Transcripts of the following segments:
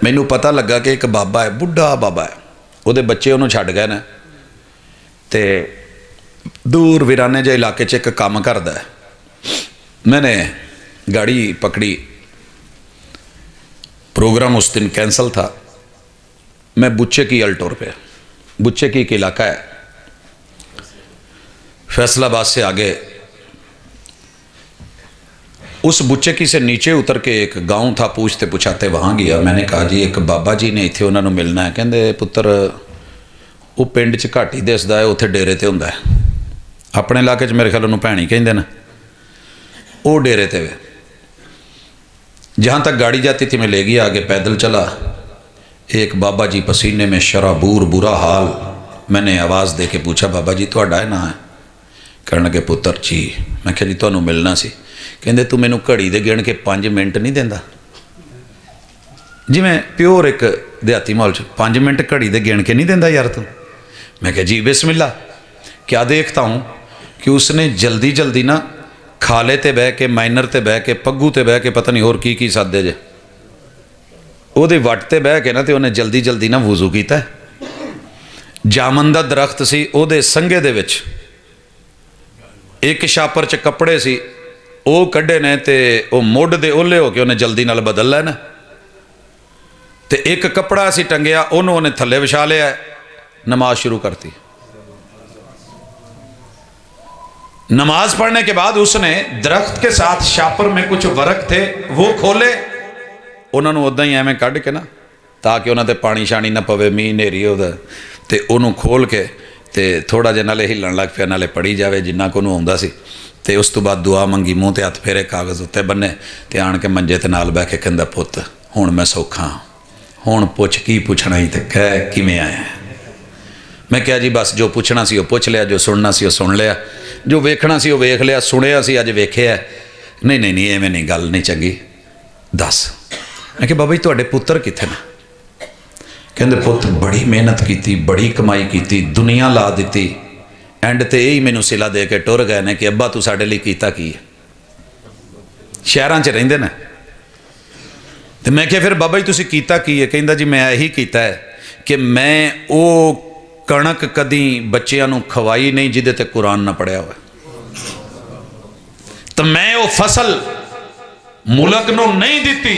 مینوں پتہ لگا کہ ایک بابا ہے، بڈھا بابا ہے، وہ بچے انہوں چھڈ گئے نا، تے دور ویرانے جے علاقے ایک کام کردا ہے۔ میں نے گاڑی پکڑی، پروگرام اس دن کینسل تھا، میں بچے کی الٹور پہ، بچے کی ایک علاقہ ہے فیصل آباد سے آگے، اس بچے کی سے نیچے اتر کے ایک گاؤں تھا، پوچھتے پچھاتے وہاں گیا۔ میں نے کہا جی ایک بابا جی نے اتنے انہوں نے ملنا ہے، کہندے پتر وہ پنڈ چ گھٹ ہی دسدا ہے، اتنے ڈیرے تے ہوندا ہے، اپنے علاقے چ میرے خیال انہوں بھینی کہندے نا، وہ ڈیرے تے وے۔ جہاں تک گاڑی جاتی تھی میں لے گیا، آگے پیدل چلا، ایک بابا جی پسینے میں شرابور، برا حال۔ میں نے آواز دے کے پوچھا بابا جی تہاڈا ہے نا ہے؟ کہنے لگے پتر جی، میں کہا جی تانوں ملنا سی۔ کہندے تو مینوں گھڑی دے گن کے 5 منٹ نہیں دیندا؟ جی میں پیور ایک دیہاتی ماحول 5 منٹ گھڑی دے گن کے نہیں دیندا یار تو؟ میں کہا جی بسم اللہ۔ کیا دیکھتا ہوں کہ اس نے جلدی جلدی نا کھالے تے بہ کے، مائنر تے بہ کے، پگو تے بہ کے، پتہ نہیں اور کی سادے جے، وہ دے وٹ تے بہ کے نا تے انہیں جلدی جلدی نا وضو کیتا ہے۔ جامن دا درخت سی، او دے سنگے دے وچ ایک شاپر چ کپڑے سی، او کڈے نے تے او موڈ دے اولے ہو کے انہیں جلدی نال بدل لینا، تے ایک کپڑا سی ٹنگیا انہوں نے تھلے وچھا لیا ہے، نماز شروع کرتی۔ نماز پڑھنے کے بعد اس نے درخت کے ساتھ شاپر میں کچھ ورق تھے وہ کھولے، انہوں نے ادھا ہی ایویں کڈ کے نا تاکہ انہوں تے پانی شانی نہ پوے، می نیری ہو تے انہوں کھول کے تے تھوڑا جے نالے ہلن لگ پیا، نالے پڑھی جاوے جنہ کو انہوں ہوندا سی، تے اس تو بعد دعا منگی، منہ تے ہاتھ پھیرے، کاغذ اتنے بننے، تے آن کے منجے تے نال بہ کے کہندا پت ہن میں سوکھا ہاں، ہن پوچھ کی پوچھنا ہی تے کہہ کیویں آیا ہے۔ میں کہا جی بس جو پوچھنا سی وہ پوچھ لیا، جو سننا سی وہ سن لیا، جو ویکھنا سی وہ ویکھ لیا، سنیا سی اج ویکھیا ہے۔ نہیں نہیں نہیں ایویں نہیں، گل نہیں چنگی، دس۔ میں کہ بابا جی تواڈے پتر کتنے نا؟ کہندے پت بڑی محنت کیتی، بڑی کمائی کیتی، دنیا لا دیتی، اینڈ تے یہی مینوں سلا دے کے ٹر گئے نے کہ ابا تو ساڈے لئی کیتا کی ہے؟ شہراں چ رہندے نا۔ تے میں کہ پھر بابا جی تسی کیتا کی ہے؟ کہندا جی میں یہی کیتا ہے کہ میں او کنک کدی بچیاں نوں کھوائی نہیں جدے تے قرآن نہ پڑھیا ہوئے، تو میں او فصل ملک نو نہیں دیتی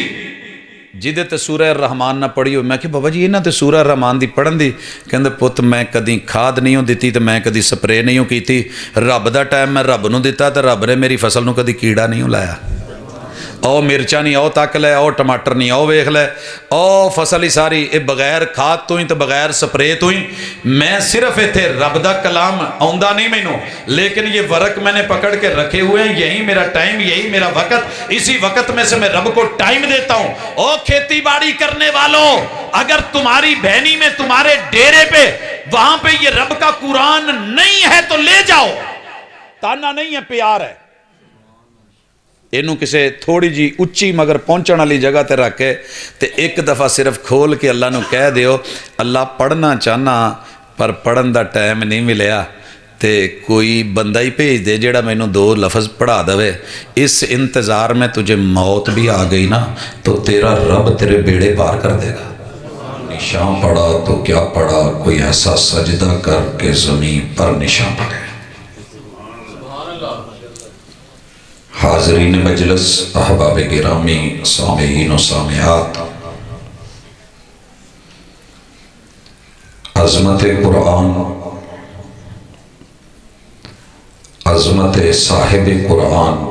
جدے تے سورہ الرحمن نہ پڑھی ہوئے۔ میں کہ بابا جی انہاں تے سورہ الرحمن دی پڑھن دی؟ کہندے پت میں کدی کھاد نہیں ہوں دیتی، تے میں کدی سپرے نہیں ہوں کیتی، رب دا ٹائم میں رب نو دیتا، تے رب نے میری فصل نو کدی کیڑا نہیں ہوں لایا۔ او مرچا نہیں او تک لے، او ٹماٹر نہیں او ویکھ لے، او فصل ہی ساری اے بغیر کھاد تو ہی تے بغیر سپرے تو ہی۔ میں صرف ایتھے رب دا کلام آوندا نہیں مینوں، لیکن یہ ورق میں نے پکڑ کے رکھے ہوئے ہیں، یہی میرا ٹائم، یہی میرا وقت، اسی وقت میں سے میں رب کو ٹائم دیتا ہوں۔ او کھیتی باڑی کرنے والوں، اگر تمہاری بہنی میں، تمہارے ڈیرے پہ، وہاں پہ یہ رب کا قرآن نہیں ہے تو لے جاؤ، تانا نہیں ہے، پیار ہے۔ اینوں کسے تھوڑی جی اچھی مگر پہنچن والی جگہ تے رکھ کے تے ایک دفعہ صرف کھول کے اللہ نو کہہ دیو اللہ پڑھنا چاہنا پر پڑھن دا ٹائم نہیں ملیا، تے کوئی بندہ ہی بھیج دے جیڑا مینوں 2 لفظ پڑھا دے، اس انتظار میں تجھے موت بھی آ گئی نا تو تیرا رب تیرے بیڑے پار کر دے گا۔ نشان پڑا تو کیا پڑا، کوئی ایسا سجدہ کر کے زمین پر نشان پڑے۔ حاضرین مجلس، احباب گرامی، سامعین و سامعات، عظمت قرآن، عظمت صاحب قرآن،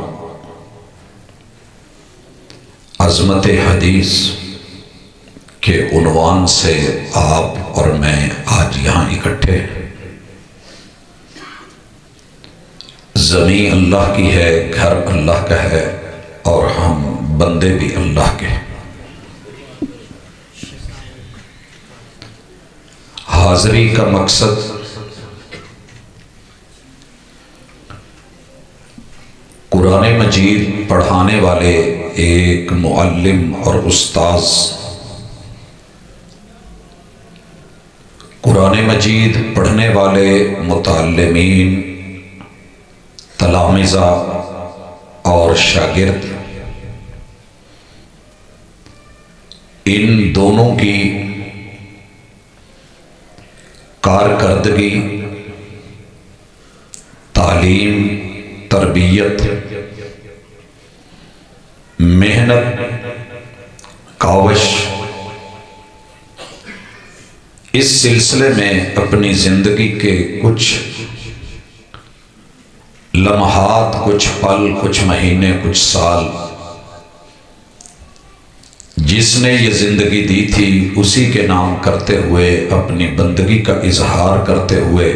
عظمت حدیث کے عنوان سے آپ اور میں آج یہاں اکٹھے ہیں۔ زمین اللہ کی ہے، گھر اللہ کا ہے، اور ہم بندے بھی اللہ کے۔ حاضری کا مقصد قرآن مجید پڑھانے والے ایک معلم اور استاذ، قرآن مجید پڑھنے والے متعلمین، تلامذہ اور شاگرد ان دونوں کی کارکردگی، تعلیم، تربیت، محنت، کاوش، اس سلسلے میں اپنی زندگی کے کچھ لمحات، کچھ پل، کچھ مہینے، کچھ سال جس نے یہ زندگی دی تھی اسی کے نام کرتے ہوئے، اپنی بندگی کا اظہار کرتے ہوئے،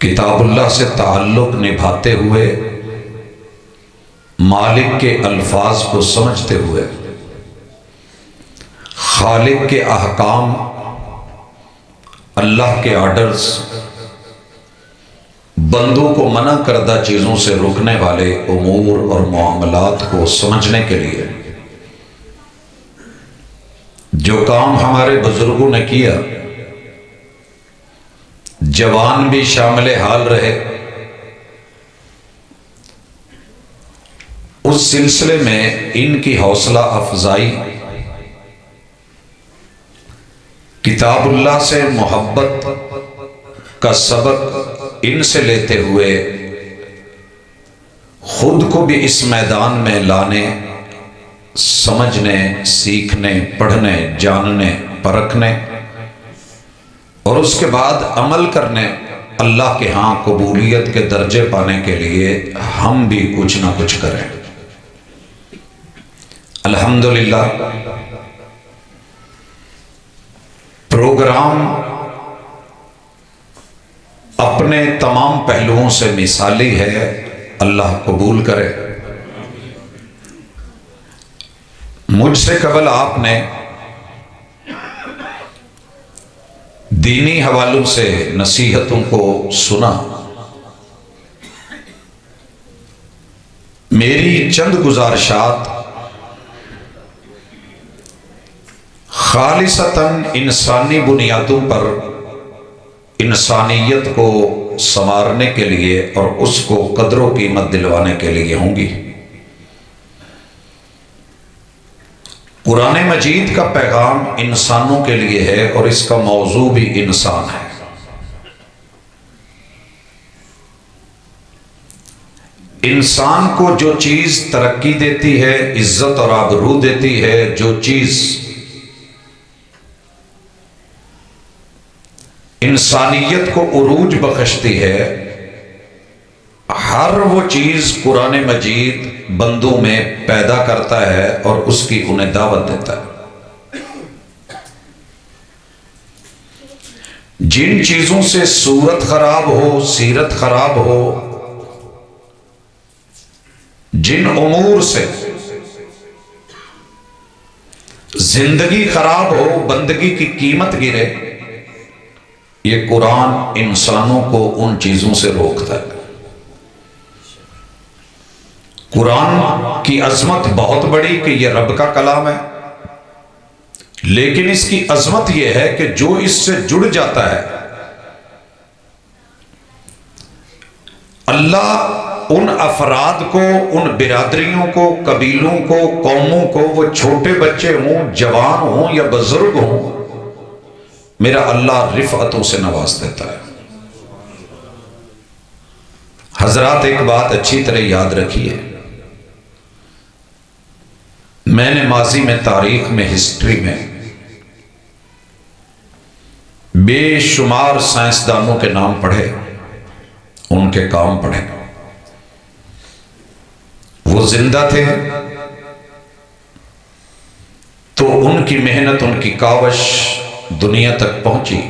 کتاب اللہ سے تعلق نبھاتے ہوئے، مالک کے الفاظ کو سمجھتے ہوئے، خالق کے احکام، اللہ کے آرڈرز، بندوں کو منع کردہ چیزوں سے روکنے والے امور اور معاملات کو سمجھنے کے لیے جو کام ہمارے بزرگوں نے کیا، جوان بھی شامل حال رہے، اس سلسلے میں ان کی حوصلہ افزائی، کتاب اللہ سے محبت کا سبق ان سے لیتے ہوئے خود کو بھی اس میدان میں لانے، سمجھنے، سیکھنے، پڑھنے، جاننے، پرکھنے اور اس کے بعد عمل کرنے، اللہ کے ہاں قبولیت کے درجے پانے کے لیے ہم بھی کچھ نہ کچھ کریں۔ الحمدللہ پروگرام اپنے تمام پہلوؤں سے مثالی ہے، اللہ قبول کرے۔ مجھ سے قبل آپ نے دینی حوالوں سے نصیحتوں کو سنا، میری چند گزارشات خالصتاً انسانی بنیادوں پر انسانیت کو سنوارنے کے لیے اور اس کو قدر و قیمت دلوانے کے لیے ہوں گی۔ قرآن مجید کا پیغام انسانوں کے لیے ہے اور اس کا موضوع بھی انسان ہے۔ انسان کو جو چیز ترقی دیتی ہے، عزت اور آبرو دیتی ہے، جو چیز انسانیت کو عروج بخشتی ہے، ہر وہ چیز قرآن مجید بندوں میں پیدا کرتا ہے اور اس کی انہیں دعوت دیتا ہے۔ جن چیزوں سے صورت خراب ہو، سیرت خراب ہو، جن امور سے زندگی خراب ہو، بندگی کی قیمت گرے، یہ قرآن انسانوں کو ان چیزوں سے روکتا ہے۔ قرآن کی عظمت بہت بڑی کہ یہ رب کا کلام ہے، لیکن اس کی عظمت یہ ہے کہ جو اس سے جڑ جاتا ہے، اللہ ان افراد کو، ان برادریوں کو، قبیلوں کو، قوموں کو، وہ چھوٹے بچے ہوں، جوان ہوں یا بزرگ ہوں، میرا اللہ رفعتوں سے نواز دیتا ہے۔ حضرات ایک بات اچھی طرح یاد رکھیے، میں نے ماضی میں، تاریخ میں، ہسٹری میں بے شمار سائنسدانوں کے نام پڑھے، ان کے کام پڑھے۔ وہ زندہ تھے تو ان کی محنت، ان کی کاوش دنیا تک پہنچی۔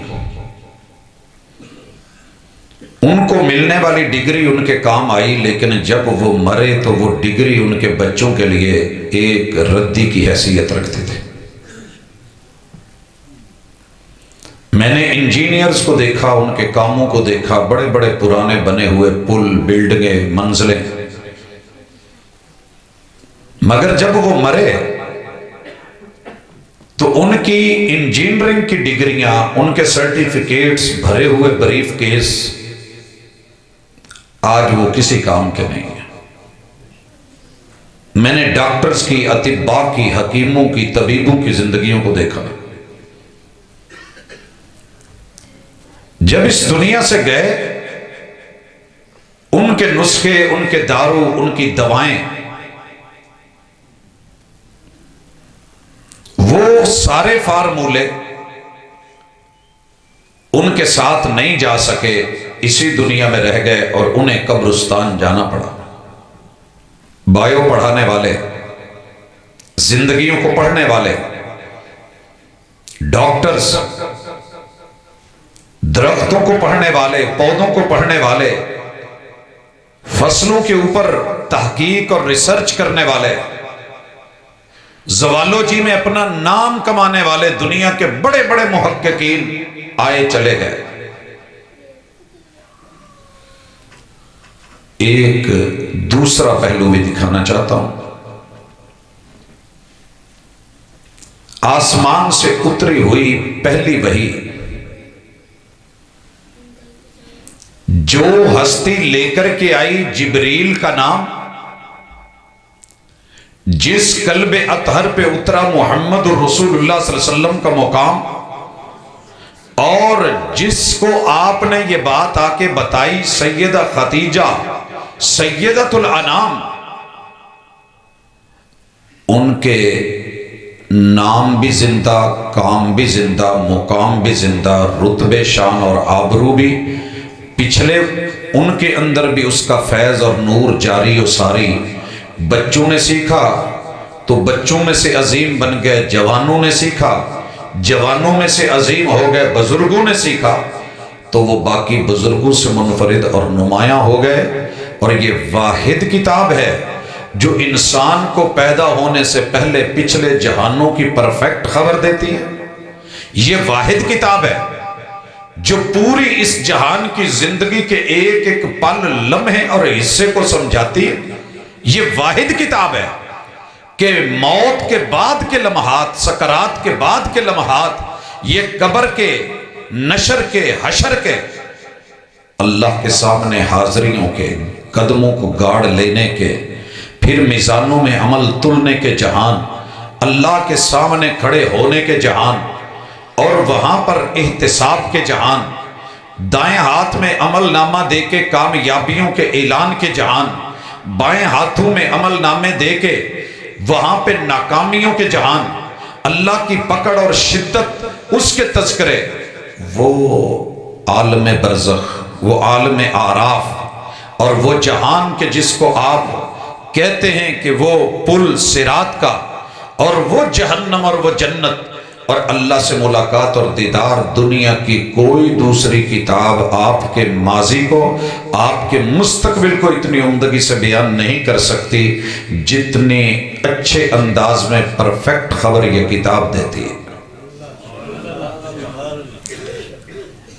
ان کو ملنے والی ڈگری ان کے کام آئی، لیکن جب وہ مرے تو وہ ڈگری ان کے بچوں کے لیے ایک ردی کی حیثیت رکھتی تھی۔ میں نے انجینئرز کو دیکھا، ان کے کاموں کو دیکھا، بڑے بڑے پرانے بنے ہوئے پل، بلڈنگیں، منزلیں، مگر جب وہ مرے تو ان کی انجینئرنگ کی ڈگریاں، ان کے سرٹیفکیٹس بھرے ہوئے بریف کیس آج وہ کسی کام کے نہیں ہیں۔ میں نے ڈاکٹرز کی، اطباء کی، حکیموں کی، طبیبوں کی زندگیوں کو دیکھا. جب اس دنیا سے گئے، ان کے نسخے، ان کے دارو، ان کی دوائیں، وہ سارے فارمولے ان کے ساتھ نہیں جا سکے، اسی دنیا میں رہ گئے اور انہیں قبرستان جانا پڑا. بایو پڑھانے والے، زندگیوں کو پڑھنے والے، ڈاکٹرز، درختوں کو پڑھنے والے، پودوں کو پڑھنے والے، فصلوں کے اوپر تحقیق اور ریسرچ کرنے والے، زوالوجی میں اپنا نام کمانے والے، دنیا کے بڑے بڑے محققین آئے چلے گئے. ایک دوسرا پہلو بھی دکھانا چاہتا ہوں. آسمان سے اتری ہوئی پہلی وحی، جو ہستی لے کر کے آئی، جبریل کا نام، جس قلب اطہر پہ اترا محمد الرسول اللہ صلی اللہ علیہ وسلم کا مقام، اور جس کو آپ نے یہ بات آ کے بتائی، سیدہ خدیجہ سیدۃ الانام، ان کے نام بھی زندہ، کام بھی زندہ، مقام بھی زندہ، رتبے، شان اور آبرو بھی پچھلے، ان کے اندر بھی اس کا فیض اور نور جاری و ساری. بچوں نے سیکھا تو بچوں میں سے عظیم بن گئے، جوانوں نے سیکھا، جوانوں میں سے عظیم ہو گئے، بزرگوں نے سیکھا تو وہ باقی بزرگوں سے منفرد اور نمایاں ہو گئے. اور یہ واحد کتاب ہے جو انسان کو پیدا ہونے سے پہلے پچھلے جہانوں کی پرفیکٹ خبر دیتی ہے. یہ واحد کتاب ہے جو پوری اس جہان کی زندگی کے ایک ایک پل، لمحے اور حصے کو سمجھاتی ہے. یہ واحد کتاب ہے کہ موت کے بعد کے لمحات، سکرات کے بعد کے لمحات، یہ قبر کے، نشر کے، حشر کے، اللہ کے سامنے حاضریوں کے، قدموں کو گاڑ لینے کے، پھر میزانوں میں عمل تلنے کے جہان، اللہ کے سامنے کھڑے ہونے کے جہان، اور وہاں پر احتساب کے جہان، دائیں ہاتھ میں عمل نامہ دے کے کامیابیوں کے اعلان کے جہان، بائیں ہاتھوں میں عمل نامے دے کے وہاں پہ ناکامیوں کے جہان، اللہ کی پکڑ اور شدت، اس کے تذکرے، وہ عالم برزخ، وہ عالم اعراف، اور وہ جہان کے جس کو آپ کہتے ہیں کہ وہ پل صراط کا، اور وہ جہنم اور وہ جنت اور اللہ سے ملاقات اور دیدار، دنیا کی کوئی دوسری کتاب آپ کے ماضی کو، آپ کے مستقبل کو اتنی عمدگی سے بیان نہیں کر سکتی جتنی اچھے انداز میں پرفیکٹ خبر یہ کتاب دیتی ہے.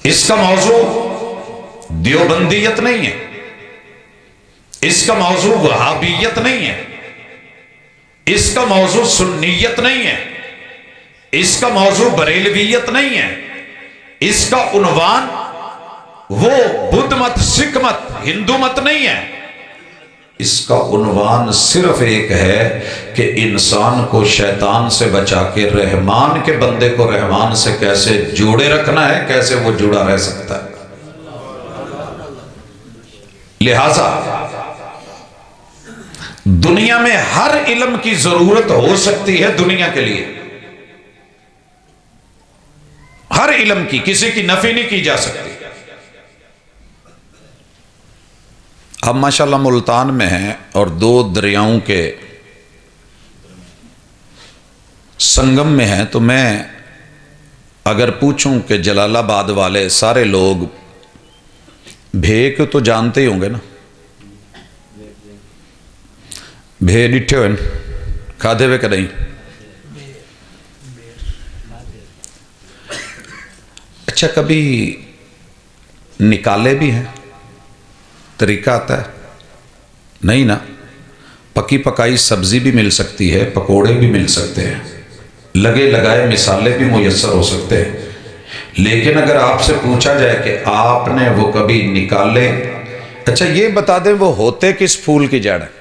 اس کا موضوع دیوبندیت نہیں ہے، اس کا موضوع وہابیت نہیں ہے، اس کا موضوع سنیت نہیں ہے، اس کا موضوع بریلویت نہیں ہے. اس کا عنوان وہ بدھ مت، سکھ مت، ہندو مت نہیں ہے. اس کا عنوان صرف ایک ہے کہ انسان کو شیطان سے بچا کے رحمان کے بندے کو رحمان سے کیسے جوڑے رکھنا ہے، کیسے وہ جڑا رہ سکتا ہے. لہذا دنیا میں ہر علم کی ضرورت ہو سکتی ہے دنیا کے لیے، ہر علم کی، کسی کی نفی نہیں کی جا سکتی. اب ماشاءاللہ ملتان میں ہیں اور دو دریاؤں کے سنگم میں ہیں، تو میں اگر پوچھوں کہ جلال آباد والے سارے لوگ بھے کو تو جانتے ہی ہوں گے نا، بھے ڈٹھے ہوئے کھادے ہوئے کہ نہیں؟ اچھا کبھی نکالے بھی ہیں؟ طریقہ آتا ہے؟ نہیں نا. پکی پکائی سبزی بھی مل سکتی ہے، پکوڑے بھی مل سکتے ہیں، لگے لگائے مسالے بھی میسر ہو سکتے ہیں. لیکن اگر آپ سے پوچھا جائے کہ آپ نے وہ کبھی نکالے، اچھا یہ بتا دیں وہ ہوتے کس پھول کی جڑ ہے؟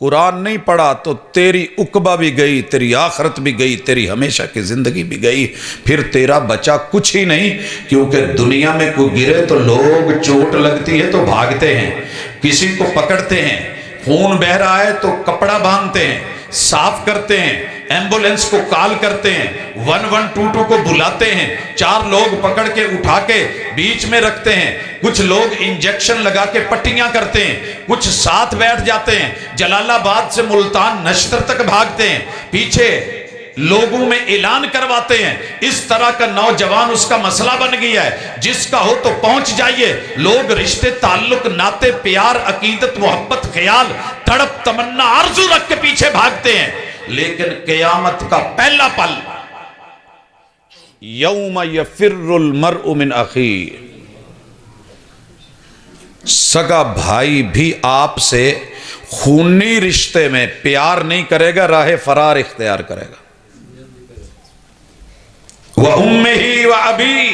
قرآن نہیں پڑھا تو تیری عقبہ بھی گئی، تیری آخرت بھی گئی، تیری ہمیشہ کی زندگی بھی گئی، پھر تیرا بچا کچھ ہی نہیں۔ کیونکہ دنیا میں کوئی گرے تو لوگ چوٹ لگتی ہے تو بھاگتے ہیں، کسی کو پکڑتے ہیں، خون بہہ رہا ہے تو کپڑا باندھتے ہیں، صاف کرتے ہیں، ایمبولنس کو کال کرتے ہیں، 1122 کو بلاتے ہیں، 4 لوگ پکڑ کے اٹھا کے بیچ میں رکھتے ہیں، کچھ لوگ انجیکشن لگا کے پٹیاں کرتے ہیں، کچھ ساتھ بیٹھ جاتے ہیں، جلال آباد سے ملتان نشتر تک بھاگتے ہیں، پیچھے لوگوں میں اعلان کرواتے ہیں۔ اس طرح کا نوجوان اس کا مسئلہ بن گیا ہے، جس کا ہو تو پہنچ جائیے۔ لوگ رشتے تعلق ناتے پیار عقیدت محبت خیال تڑپ تمنا آرزو رکھ کے پیچھے بھاگتے ہیں، لیکن قیامت کا پہلا پل یوم یفر المرء من اخیہ، سگا بھائی بھی آپ سے خونی رشتے میں پیار نہیں کرے گا، راہ فرار اختیار کرے گا۔ وَأُمِّهِ وَأَبِيهِ،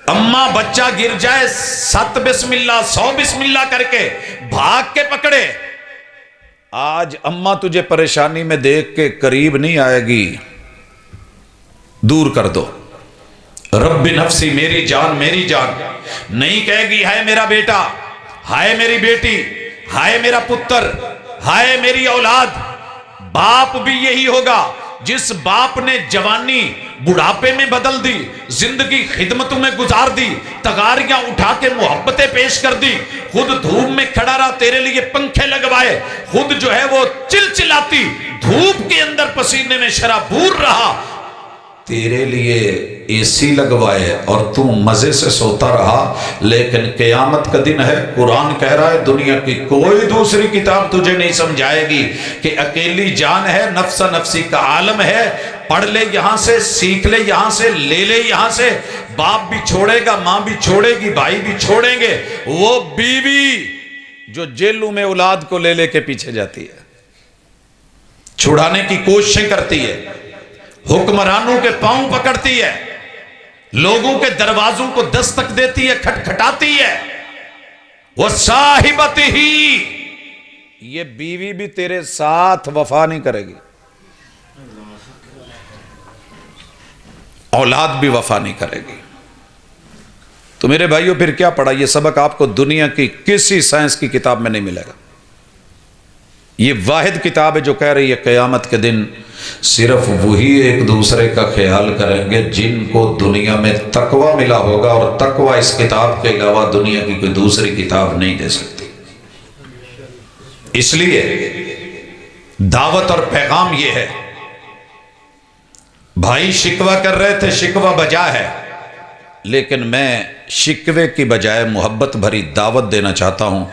اماں بچہ گر جائے 7 بسم اللہ 100 بسم اللہ کر کے بھاگ کے پکڑے۔ آج اماں تجھے پریشانی میں دیکھ کے قریب نہیں آئے گی، دور کر دو۔ رب نفسی، میری جان میری جان، نہیں کہے گی ہائے میرا بیٹا، ہائے میری بیٹی، ہائے میرا پتر، ہائے میری اولاد۔ باپ بھی یہی ہوگا، جس باپ نے جوانی بڑھاپے میں بدل دی، زندگی خدمتوں میں گزار دی، تغاریاں اٹھا کے محبتیں پیش کر دی، خود دھوپ میں کھڑا رہا، تیرے لیے پنکھے لگوائے، خود جو ہے وہ چلچلاتی دھوپ کے اندر پسینے میں شرابور رہا، تیرے لیے اے سی لگوائے اور تو مزے سے سوتا رہا۔ لیکن قیامت کا دن ہے، قرآن کہہ رہا ہے دنیا کی کوئی دوسری کتاب تجھے نہیں سمجھائے گی کہ اکیلی جان ہے، نفس نفسی کا عالم ہے، پڑھ لے یہاں سے، سیکھ لے یہاں سے، لے لے یہاں سے۔ باپ بھی چھوڑے گا، ماں بھی چھوڑے گی، بھائی بھی چھوڑیں گے، وہ بیوی جو جیلوں میں اولاد کو لے لے کے پیچھے جاتی ہے، چھڑانے کی کوششیں کرتی ہے، حکمرانوں کے پاؤں پکڑتی ہے، لوگوں کے دروازوں کو دستک دیتی ہے، کھٹکھٹاتی ہے۔ وَصَاحِبَتِهِ، یہ بیوی بھی تیرے ساتھ وفا نہیں کرے گی، اولاد بھی وفا نہیں کرے گی۔ تو میرے بھائیوں پھر کیا پڑھا؟ یہ سبق آپ کو دنیا کی کسی سائنس کی کتاب میں نہیں ملے گا۔ یہ واحد کتاب ہے جو کہہ رہی ہے قیامت کے دن صرف وہی ایک دوسرے کا خیال کریں گے جن کو دنیا میں تقوی ملا ہوگا، اور تقوی اس کتاب کے علاوہ دنیا کی کوئی دوسری کتاب نہیں دے سکتی۔ اس لیے دعوت اور پیغام یہ ہے، بھائی شکوہ کر رہے تھے، شکوہ بجا ہے، لیکن میں شکوے کی بجائے محبت بھری دعوت دینا چاہتا ہوں،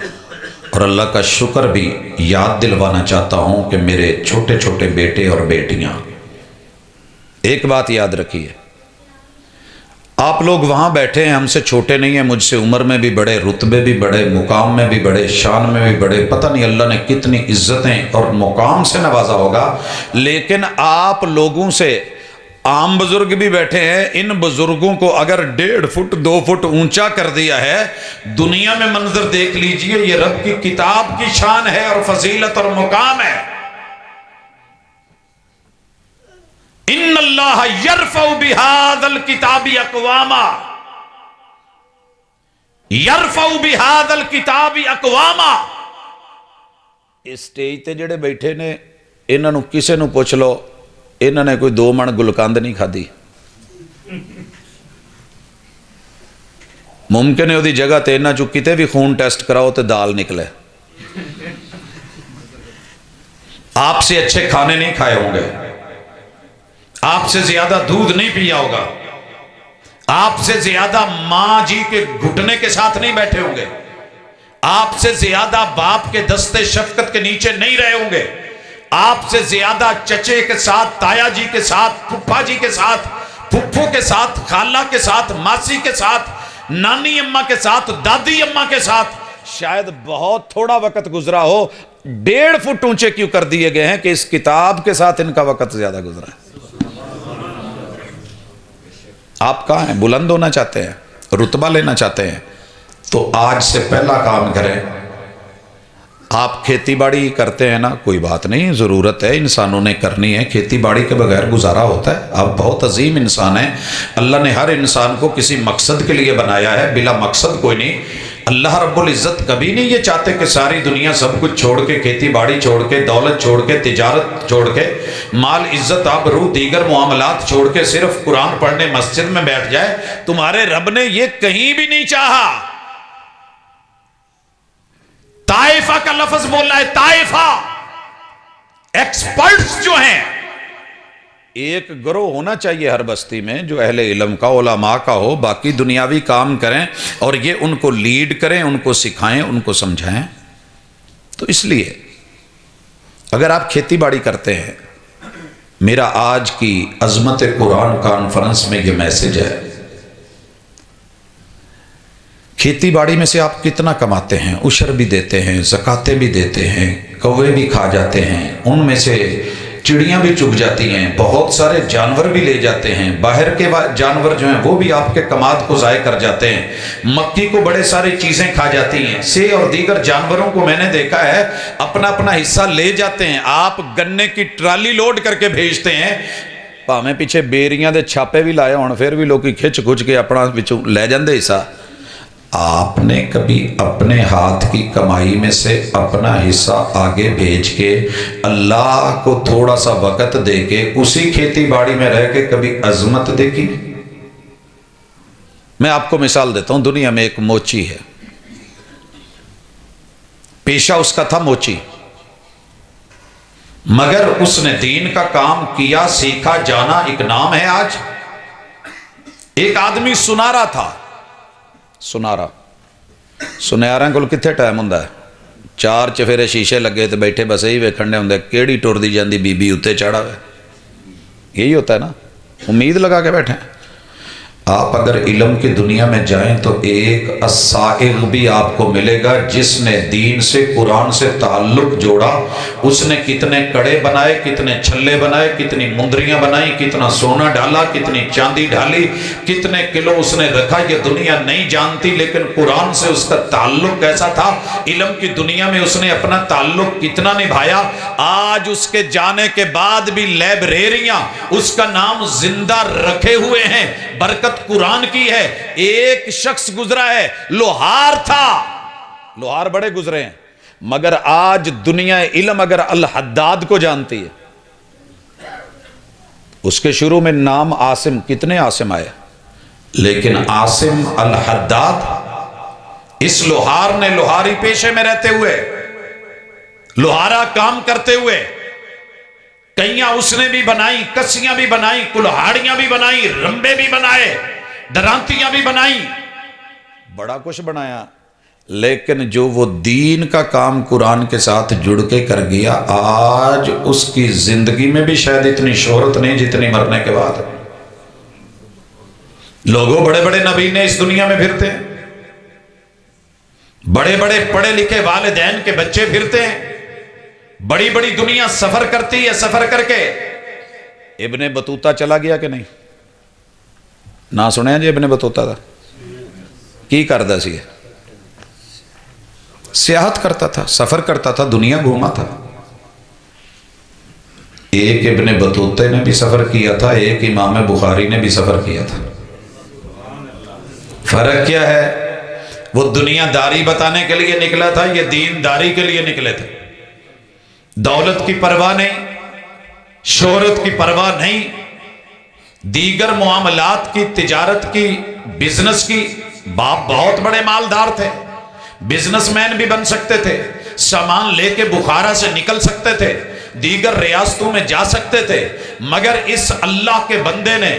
اور اللہ کا شکر بھی یاد دلوانا چاہتا ہوں کہ میرے چھوٹے چھوٹے بیٹے اور بیٹیاں، ایک بات یاد رکھیے، آپ لوگ وہاں بیٹھے ہیں، ہم سے چھوٹے نہیں ہیں، مجھ سے عمر میں بھی بڑے، رتبے بھی بڑے، مقام میں بھی بڑے، شان میں بھی بڑے، پتہ نہیں اللہ نے کتنی عزتیں اور مقام سے نوازا ہوگا، لیکن آپ لوگوں سے عام بزرگ بھی بیٹھے ہیں، ان بزرگوں کو اگر 1.5 فٹ 2 فٹ اونچا کر دیا ہے، دنیا میں منظر دیکھ لیجئے، یہ رب کی کتاب کی شان ہے اور فضیلت اور مقام ہے۔ ان اللہ یرفع بہذا الکتاب اقواما، یرفع بہذا الکتاب اقواما۔ اسٹیج تے جڑے بیٹھے نے، انہاں نو کسے نو پوچھ لو، انہوں نے کوئی 2 من گلکند نہیں کھا دی، ممکن ہے وہ دی جگہ تے انہاں چو کتے بھی خون ٹیسٹ کراؤ تے دال نکلے۔ آپ سے اچھے کھانے نہیں کھائے ہوں گے، آپ سے زیادہ دودھ نہیں پیا ہوگا، آپ سے زیادہ ماں جی کے گھٹنے کے ساتھ نہیں بیٹھے ہوں گے، آپ سے زیادہ باپ کے دستے شفقت کے نیچے نہیں رہے ہوں گے، آپ سے زیادہ چچے کے ساتھ، تایا جی کے ساتھ، پھپھا جی کے ساتھ، پھپھو کے ساتھ، خالہ کے ساتھ، ماسی کے ساتھ، نانی اماں کے ساتھ، دادی اماں کے ساتھ شاید بہت تھوڑا وقت گزرا ہو۔ 1.5 فٹ اونچے کیوں کر دیے گئے ہیں کہ اس کتاب کے ساتھ ان کا وقت زیادہ گزرا ہے۔ آپ کہاں ہیں؟ بلند ہونا چاہتے ہیں، رتبہ لینا چاہتے ہیں، تو آج سے پہلا کام کریں، آپ کھیتی باڑی کرتے ہیں نا، کوئی بات نہیں، ضرورت ہے، انسانوں نے کرنی ہے، کھیتی باڑی کے بغیر گزارا ہوتا ہے؟ آپ بہت عظیم انسان ہیں، اللہ نے ہر انسان کو کسی مقصد کے لیے بنایا ہے، بلا مقصد کوئی نہیں۔ اللہ رب العزت کبھی نہیں یہ چاہتے کہ ساری دنیا سب کچھ چھوڑ کے، کھیتی باڑی چھوڑ کے، دولت چھوڑ کے، تجارت چھوڑ کے، مال عزت آبرو دیگر معاملات چھوڑ کے صرف قرآن پڑھنے مسجد میں بیٹھ جائے۔ تمہارے رب نے یہ کہیں بھی نہیں چاہا۔ طائفہ کا لفظ بولا ہے، طائفہ، ایکسپرٹس جو ہیں، ایک گروہ ہونا چاہیے ہر بستی میں جو اہل علم کا، علماء کا ہو، باقی دنیاوی کام کریں اور یہ ان کو لیڈ کریں، ان کو سکھائیں، ان کو سمجھائیں۔ تو اس لیے اگر آپ کھیتی باڑی کرتے ہیں، میرا آج کی عظمت قرآن کانفرنس میں یہ میسج ہے، کھیتی باڑی میں سے آپ کتنا کماتے ہیں، عشر بھی دیتے ہیں، زکاتیں بھی دیتے ہیں، کوے بھی کھا جاتے ہیں، ان میں سے چڑیاں بھی چگ جاتی ہیں، بہت سارے جانور بھی لے جاتے ہیں، باہر کے جانور جو ہیں وہ بھی آپ کے کماد کو ضائع کر جاتے ہیں، مکھی کو بڑے ساری چیزیں کھا جاتی ہیں، سے اور دیگر جانوروں کو میں نے دیکھا ہے اپنا اپنا حصہ لے جاتے ہیں۔ آپ گنے کی ٹرالی لوڈ کر کے بھیجتے ہیں، پاویں پیچھے بیریاں دے چھاپے بھی لائے ہون، پھر بھی لوگ کھچ کھچ کے اپنا وچوں لے جاندے حصہ۔ آپ نے کبھی اپنے ہاتھ کی کمائی میں سے اپنا حصہ آگے بھیج کے اللہ کو تھوڑا سا وقت دے کے اسی کھیتی باڑی میں رہ کے کبھی عظمت دیکھی؟ میں آپ کو مثال دیتا ہوں، دنیا میں ایک موچی ہے، پیشہ اس کا تھا موچی، مگر اس نے دین کا کام کیا، سیکھا، جانا، ایک نام ہے آج۔ ایک آدمی سنارا تھا، سنیاراں کول کتھے ٹائم ہوندا ہے، چار چفیرے شیشے لگے تے بیٹھے بس یہی ویکھنے ہوندے کیڑی ٹردی جاندی بی بی اتنے چڑھا ہوئے، یہی ہوتا ہے نا، امید لگا کے بیٹھے ہیں۔ آپ اگر علم کی دنیا میں جائیں تو ایک السائغ بھی آپ کو ملے گا جس نے دین سے، قرآن سے تعلق جوڑا، اس نے کتنے کڑے بنائے، کتنے چھلے بنائے، کتنی مندریاں بنائی، کتنا سونا ڈالا، کتنی چاندی ڈالی، کتنے کلو اس نے رکھا، یہ دنیا نہیں جانتی، لیکن قرآن سے اس کا تعلق کیسا تھا، علم کی دنیا میں اس نے اپنا تعلق کتنا نبھایا۔ آج اس کے جانے کے بعد بھی لائبریریاں اس کا نام زندہ رکھے ہوئے ہیں، برکت قرآن کی ہے۔ ایک شخص گزرا ہے، لوہار تھا، لوہار بڑے گزرے ہیں، مگر آج دنیا علم اگر الحداد کو جانتی ہے، اس کے شروع میں نام عاصم، کتنے عاصم آئے، لیکن عاصم الحداد، اس لوہار نے لوہاری پیشے میں رہتے ہوئے، لوہارا کام کرتے ہوئے، کئیاں اس نے بھی بنائی، کسیاں بھی بنائی، کلہاڑیاں بھی بنائی، رمبے بھی بنائے، ڈرانتیاں بھی بنائی، بڑا کچھ بنایا، لیکن جو وہ دین کا کام قرآن کے ساتھ جڑ کے کر گیا، آج اس کی زندگی میں بھی شاید اتنی شہرت نہیں جتنی مرنے کے بعد۔ لوگوں بڑے بڑے نبی نے اس دنیا میں پھرتے ہیں، بڑے بڑے پڑھے لکھے والدین کے بچے پھرتے ہیں، بڑی بڑی دنیا سفر کرتی ہے، سفر کر کے ابن بطوطہ چلا گیا کہ نہیں؟ نہ سنیا جی ابن بطوطہ دا کی کردا سی؟ سیاحت کرتا تھا، سفر کرتا تھا، دنیا گھوما تھا۔ ایک ابن بطوطہ نے بھی سفر کیا تھا، ایک امام بخاری نے بھی سفر کیا تھا۔ فرق کیا ہے؟ وہ دنیا داری بتانے کے لیے نکلا تھا، یہ دین داری کے لیے نکلے تھے۔ دولت کی پرواہ نہیں، شہرت کی پرواہ نہیں، دیگر معاملات کی، تجارت کی، بزنس کی۔ باپ بہت بڑے مالدار تھے، بزنس مین بھی بن سکتے تھے، سامان لے کے بخارا سے نکل سکتے تھے، دیگر ریاستوں میں جا سکتے تھے، مگر اس اللہ کے بندے نے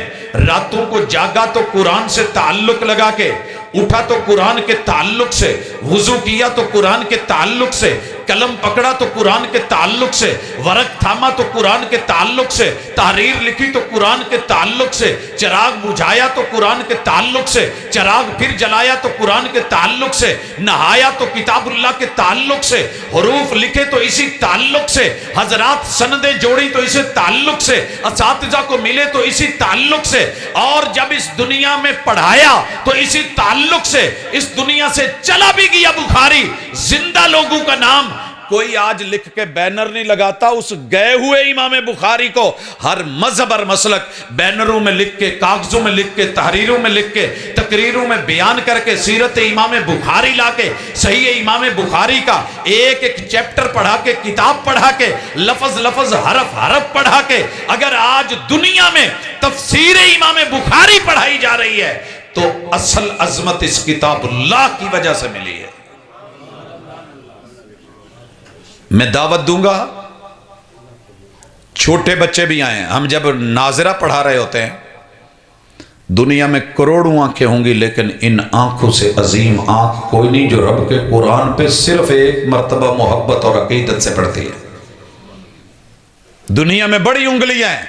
راتوں کو جاگا تو قرآن سے تعلق لگا کے، اٹھا تو قرآن کے تعلق سے، وضو کیا تو قرآن کے تعلق سے، قلم پکڑا تو قرآن کے تعلق سے، ورق تھاما تو قرآن کے تعلق سے، تحریر لکھی تو قرآن کے تعلق سے، چراغ بجھایا تو قرآن کے تعلق سے، چراغ پھر جلایا تو قرآن کے تعلق سے، نہایا تو کتاب اللہ کے تعلق سے، حروف لکھے تو اسی تعلق سے، حضرات سندیں جوڑی تو اسی تعلق سے، اساتذہ کو ملے تو اسی تعلق سے، اور جب اس دنیا میں پڑھایا تو اسی تعلق سے، اس دنیا سے چلا بھی گیا بخاری، زندہ لوگوں کا نام کوئی آج لکھ کے بینر نہیں لگاتا اس گئے ہوئے امام بخاری کو ہر مذہب اور مسلک بینروں میں لکھ کے، کاغذوں میں لکھ کے، تحریروں میں لکھ کے، تقریروں میں بیان کر کے، سیرت امام بخاری لا کے، صحیح امام بخاری کا ایک ایک چیپٹر پڑھا کے، کتاب پڑھا کے، لفظ لفظ حرف حرف پڑھا کے، اگر آج دنیا میں تفسیر امام بخاری پڑھائی جا رہی ہے تو اصل عظمت اس کتاب اللہ کی وجہ سے ملی ہے۔ میں دعوت دوں گا، چھوٹے بچے بھی آئیں، ہم جب ناظرہ پڑھا رہے ہوتے ہیں، دنیا میں کروڑوں آنکھیں ہوں گی لیکن ان آنکھوں سے عظیم آنکھ کوئی نہیں جو رب کے قرآن پہ صرف ایک مرتبہ محبت اور عقیدت سے پڑھتی ہے۔ دنیا میں بڑی انگلیاں ہیں،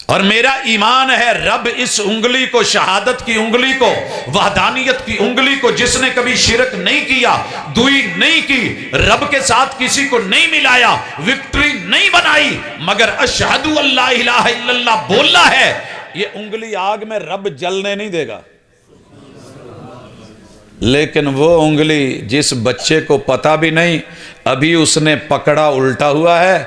اور میرا ایمان ہے رب اس انگلی کو، شہادت کی انگلی کو، وحدانیت کی انگلی کو، جس نے کبھی شرک نہیں کیا، دوئی نہیں کی، رب کے ساتھ کسی کو نہیں ملایا، وکٹری نہیں بنائی، مگر اشہد اللہ الہ الا اللہ بولا ہے، یہ انگلی آگ میں رب جلنے نہیں دے گا۔ لیکن وہ انگلی جس بچے کو پتا بھی نہیں، ابھی اس نے پکڑا الٹا ہوا ہے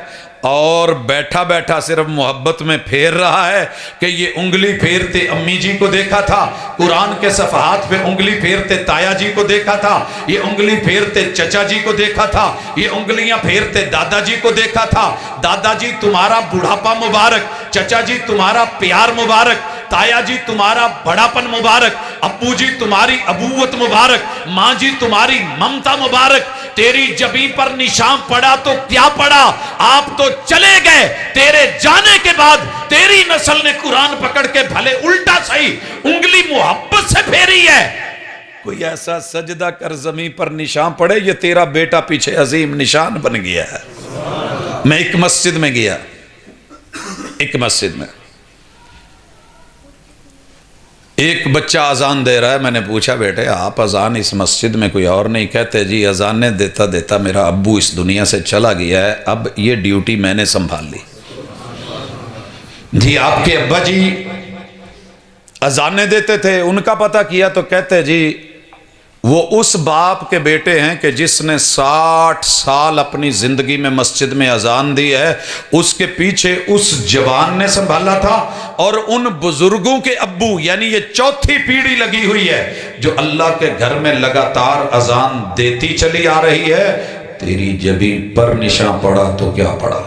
اور بیٹھا بیٹھا صرف محبت میں پھیر رہا ہے کہ یہ انگلی پھیرتے امی جی کو دیکھا تھا، قرآن کے صفحات پہ انگلی پھیرتے تایا جی کو دیکھا تھا، یہ انگلی پھیرتے چچا جی کو دیکھا تھا، یہ انگلیاں پھیرتے دادا جی کو دیکھا تھا۔ دادا جی تمہارا بڑھاپا مبارک، چچا جی تمہارا پیار مبارک، تایا جی تمہارا بڑاپن مبارک، ابو جی تمہاری ابوت مبارک، ماں جی تمہاری ممتا مبارک۔ تیری جبیں پر نشان پڑا تو کیا پڑا، آپ تو چلے گئے، تیرے جانے کے بعد تیری نسل نے قرآن پکڑ کے بھلے الٹا صحیح انگلی محبت سے پھیری ہے۔ کوئی ایسا سجدہ کر زمین پر نشان پڑے، یہ تیرا بیٹا پیچھے عظیم نشان بن گیا ہے۔ میں ایک مسجد میں گیا، ایک مسجد میں ایک بچہ اذان دے رہا ہے، میں نے پوچھا بیٹے آپ اذان اس مسجد میں کوئی اور نہیں کہتے؟ جی اذانیں دیتا دیتا میرا ابو اس دنیا سے چلا گیا ہے، اب یہ ڈیوٹی میں نے سنبھال لی۔ جی آپ کے ابا جی اذانیں دیتے تھے، ان کا پتہ کیا تو کہتے جی وہ اس باپ کے بیٹے ہیں کہ جس نے 60 سال اپنی زندگی میں مسجد میں اذان دی ہے، اس کے پیچھے اس جوان نے سنبھالا تھا، اور ان بزرگوں کے ابو، یعنی یہ چوتھی پیڑھی لگی ہوئی ہے جو اللہ کے گھر میں لگاتار اذان دیتی چلی آ رہی ہے۔ تیری جبیں پر نشان پڑا تو کیا پڑا،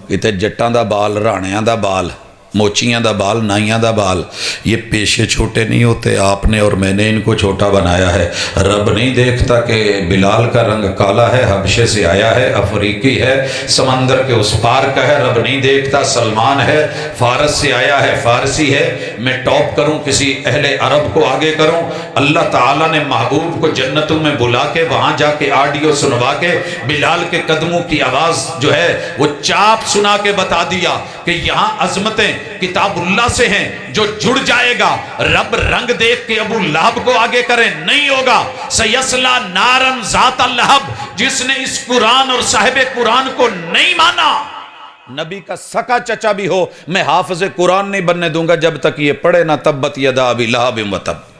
کتے جٹاں دا بال، رانیاں دا بال، موچیاں دا بال، نائیاں دا بال، یہ پیشے چھوٹے نہیں ہوتے، آپ نے اور میں نے ان کو چھوٹا بنایا ہے۔ رب نہیں دیکھتا کہ بلال کا رنگ کالا ہے، حبشے سے آیا ہے، افریقی ہے، سمندر کے اس پار کا ہے۔ رب نہیں دیکھتا سلمان ہے، فارس سے آیا ہے، فارسی ہے۔ میں ٹاپ کروں، کسی اہل عرب کو آگے کروں؟ اللہ تعالیٰ نے محبوب کو جنتوں میں بلا کے وہاں جا کے آڈیو سنوا کے بلال کے قدموں کی آواز جو ہے وہ چاپ سنا کے بتا دیا کہ یہاں عظمتیں کتاب اللہ سے ہیں۔ جو جڑ جائے گا، رب رنگ دیکھ کے ابو لہب کو آگے کریں نہیں ہوگا۔ سیسلا نارن ذات لہب، جس نے اس قرآن اور صاحب قرآن کو نہیں مانا، نبی کا سکا چچا بھی ہو، میں حافظ قرآن نہیں بننے دوں گا جب تک یہ پڑھے نہ تبت یدا ابی لہب وتب۔